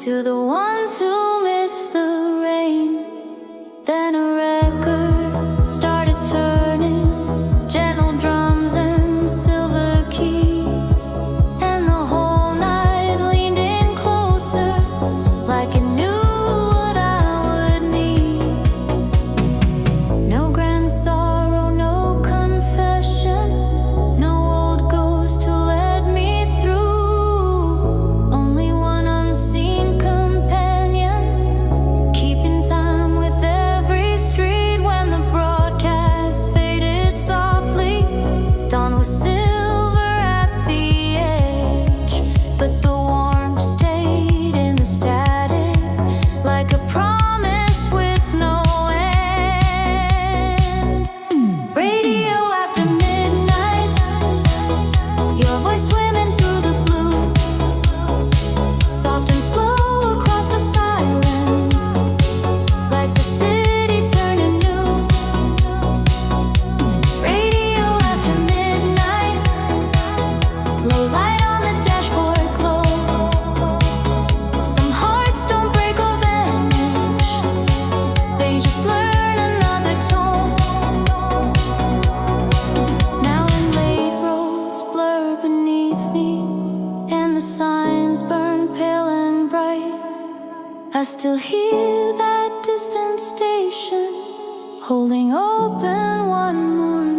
To the ones who miss the rain. Then a record started turning, gentle drums and silver keys, and the whole night leaned in closer, like it knew what I would need. No grand sorrow, no confession, no old ghost to let me through. Only one unseen companion, keeping time with every street. When the broadcast faded softly, dawn was silver at the edge, but the warmth stayed in the static, like a promise with no end. Radio after midnight, your voice swimming through the blue, soft and slow across the silence, like the city turning new. Radio after midnight, low light on the dashboard glow. Some hearts don't break or vanish, they just learn another tone. Now when late roads blur beneath me and the signs burn pale and bright, I still hear that distant station holding open one more night.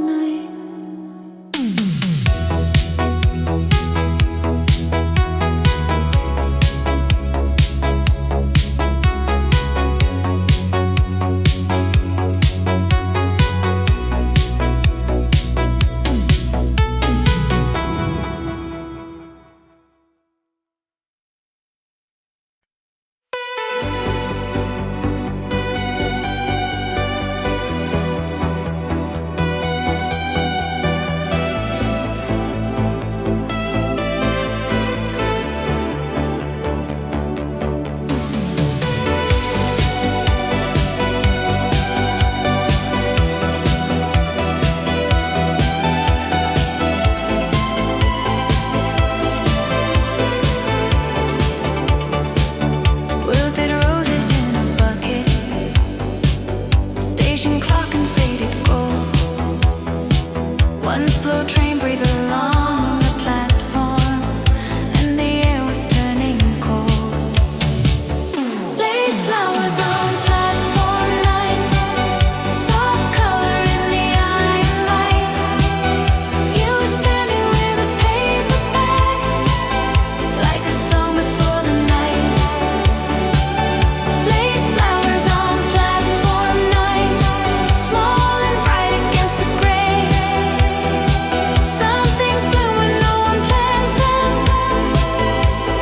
Wilted roses in a bucket, station clock and faded gold. One slow train breathed along the platform, and the air was turning cold. Late flowers on platform 9, soft color in the iron light. You were standing with a paper bag, like a song before the night. Late flowers on platform 9, small and bright against the gray. Some things bloom when no one plans them,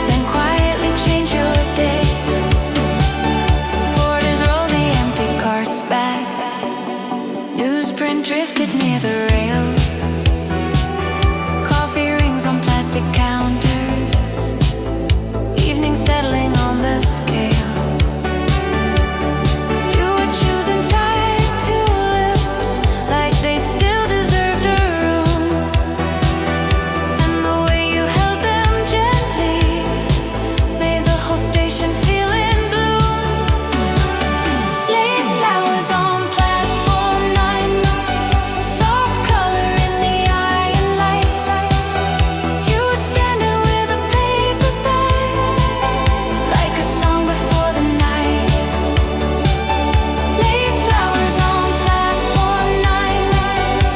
then quietly change your day. Porters roll the empty carts back, newsprint drifted near the rail. Coffee rings on plastic counters, evening settling on the scale. You were choosing tight tulips, like they still deserved a room, and the way you held them gently made the whole station feel in bloom. Late flowers on platform 9, soft color in the iron light. You were standing with a paper bag, like a song before the night. Late flowers on platform 9,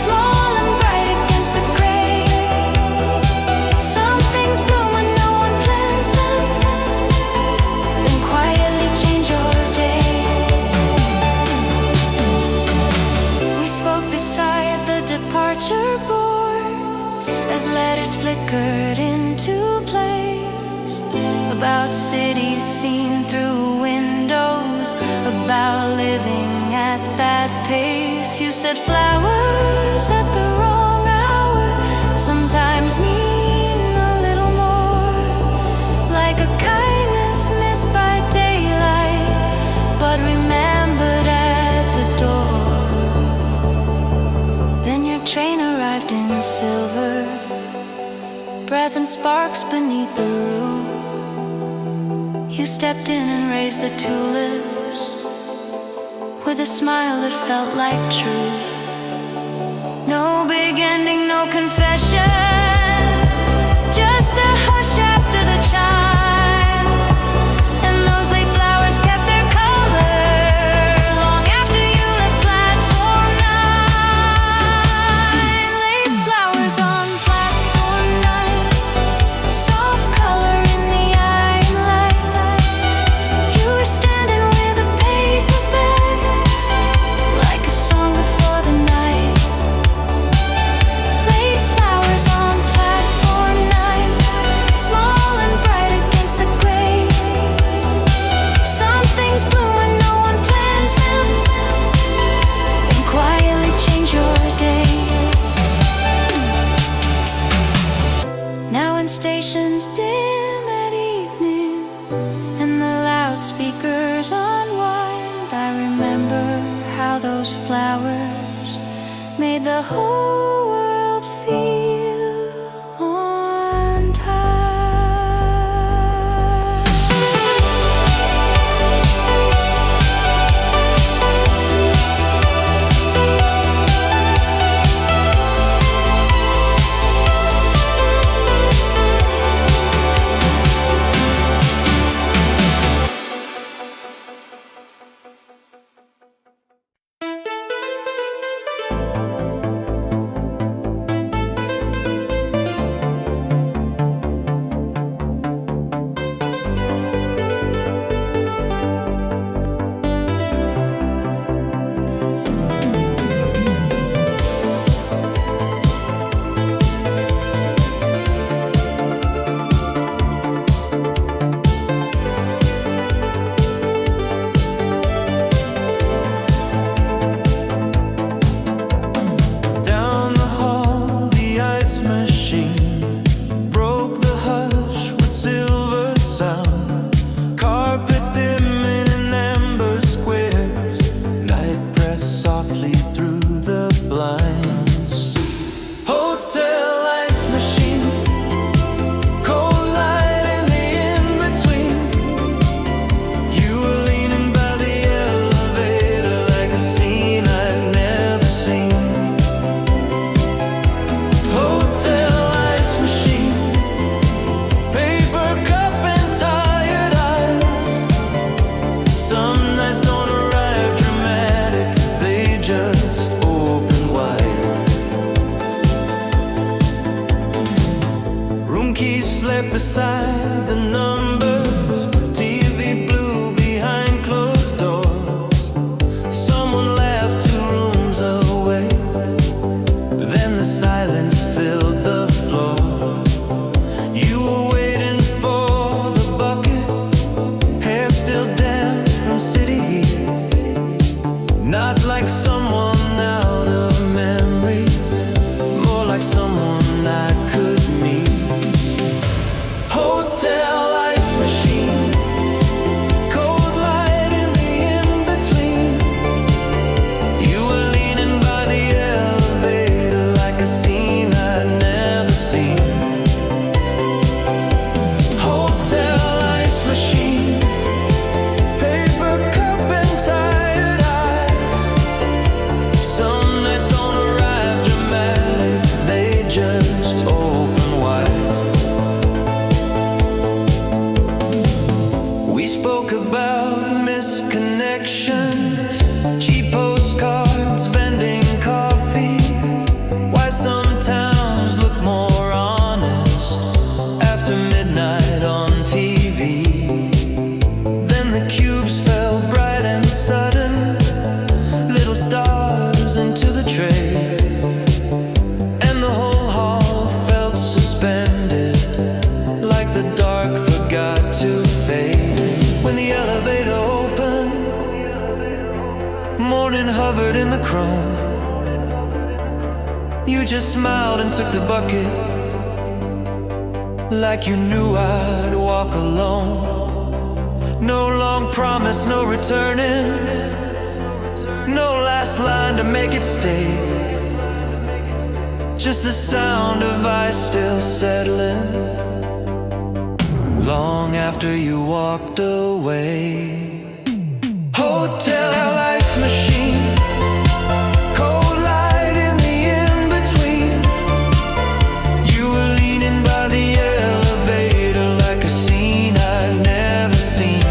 small and bright against the gray. Some things bloom when no one plans them, then quietly change your day. We spoke beside the departure board as letters flickered into place, about cities seen through windows, about living at that pace. You said flowers at the wrong hour sometimes mean a little more, like a kindness missed by daylight, but remembered at the door. Then your train arrived in silver, breath and sparks beneath the roof. You stepped in and raised the tulips with a smile that felt like truth. No big ending, no confession, just the hush after the chime. And those late flowers kept their color long after you left platform 9. Late flowers on platform 9, soft color in the eye light. You were standing with a paper bag, like a song before the night. Late flowers on platform 9, small and bright against the gray. Some things bloom when no one plans them, then quietly change your day. Now when stations dim at evening and the loudspeakers unwind, I remember how those flowers made the whole world feel on time. Down the hall, the ice machine broke the hush with silver sound. Carpet dimming in amber squares, night pressed softly through the blinds. Hotel ice machine, cold light in the in-between. You were leaning by the elevator like a scene I'd never seen. Hotel ice machine, paper cup and tired eyes. Some nights don't arrive dramatic, they just open wide. Room keys slept beside the numbers, TV blue behind closed doors. Someone laughed 2 rooms away, then the silence filled the floor. You were waiting for the bucket, hair still damp from city heat. Not like someone out of memory, more like someone I could meet. Hotel ice machine, cold light in the in-between. You were leaning by the elevator like a scene I'd never seen. Hotel ice machine, paper cup and tired eyes. Some nights don't arrive dramatic, they just open wide. We spoke about misconnections, cheap postcards, vending coffee. Why some towns look more honest after midnight on TV. Then the cubes fell bright and sudden, little stars into the tray. And the whole hall felt suspended, like the dark forgot to fade. When the elevator opened, morning hovered in the chrome. You just smiled and took the bucket, like you knew I'd walk alone. No long promise, no returning, no last line to make it stay. Just the sound of ice still settling. long after you walked away. Hotel ice machine, cold light in the in-between. You were leaning by the elevator like a scene I'd never seen.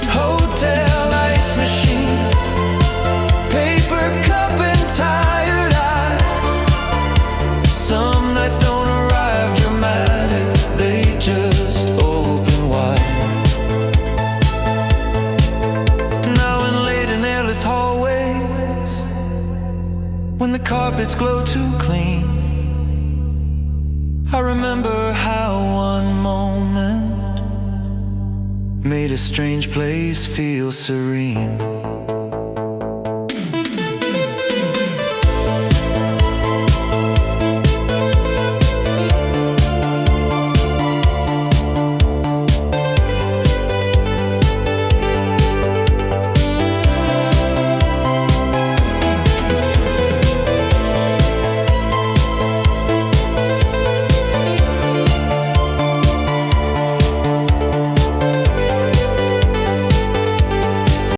Hotel ice machine, paper cup and tired eyes. Some nights don't arrive dramatic, they just open wide. Now in late and airless hallways, when the carpets glow too clean, I remember how one moment made a strange place feel serene.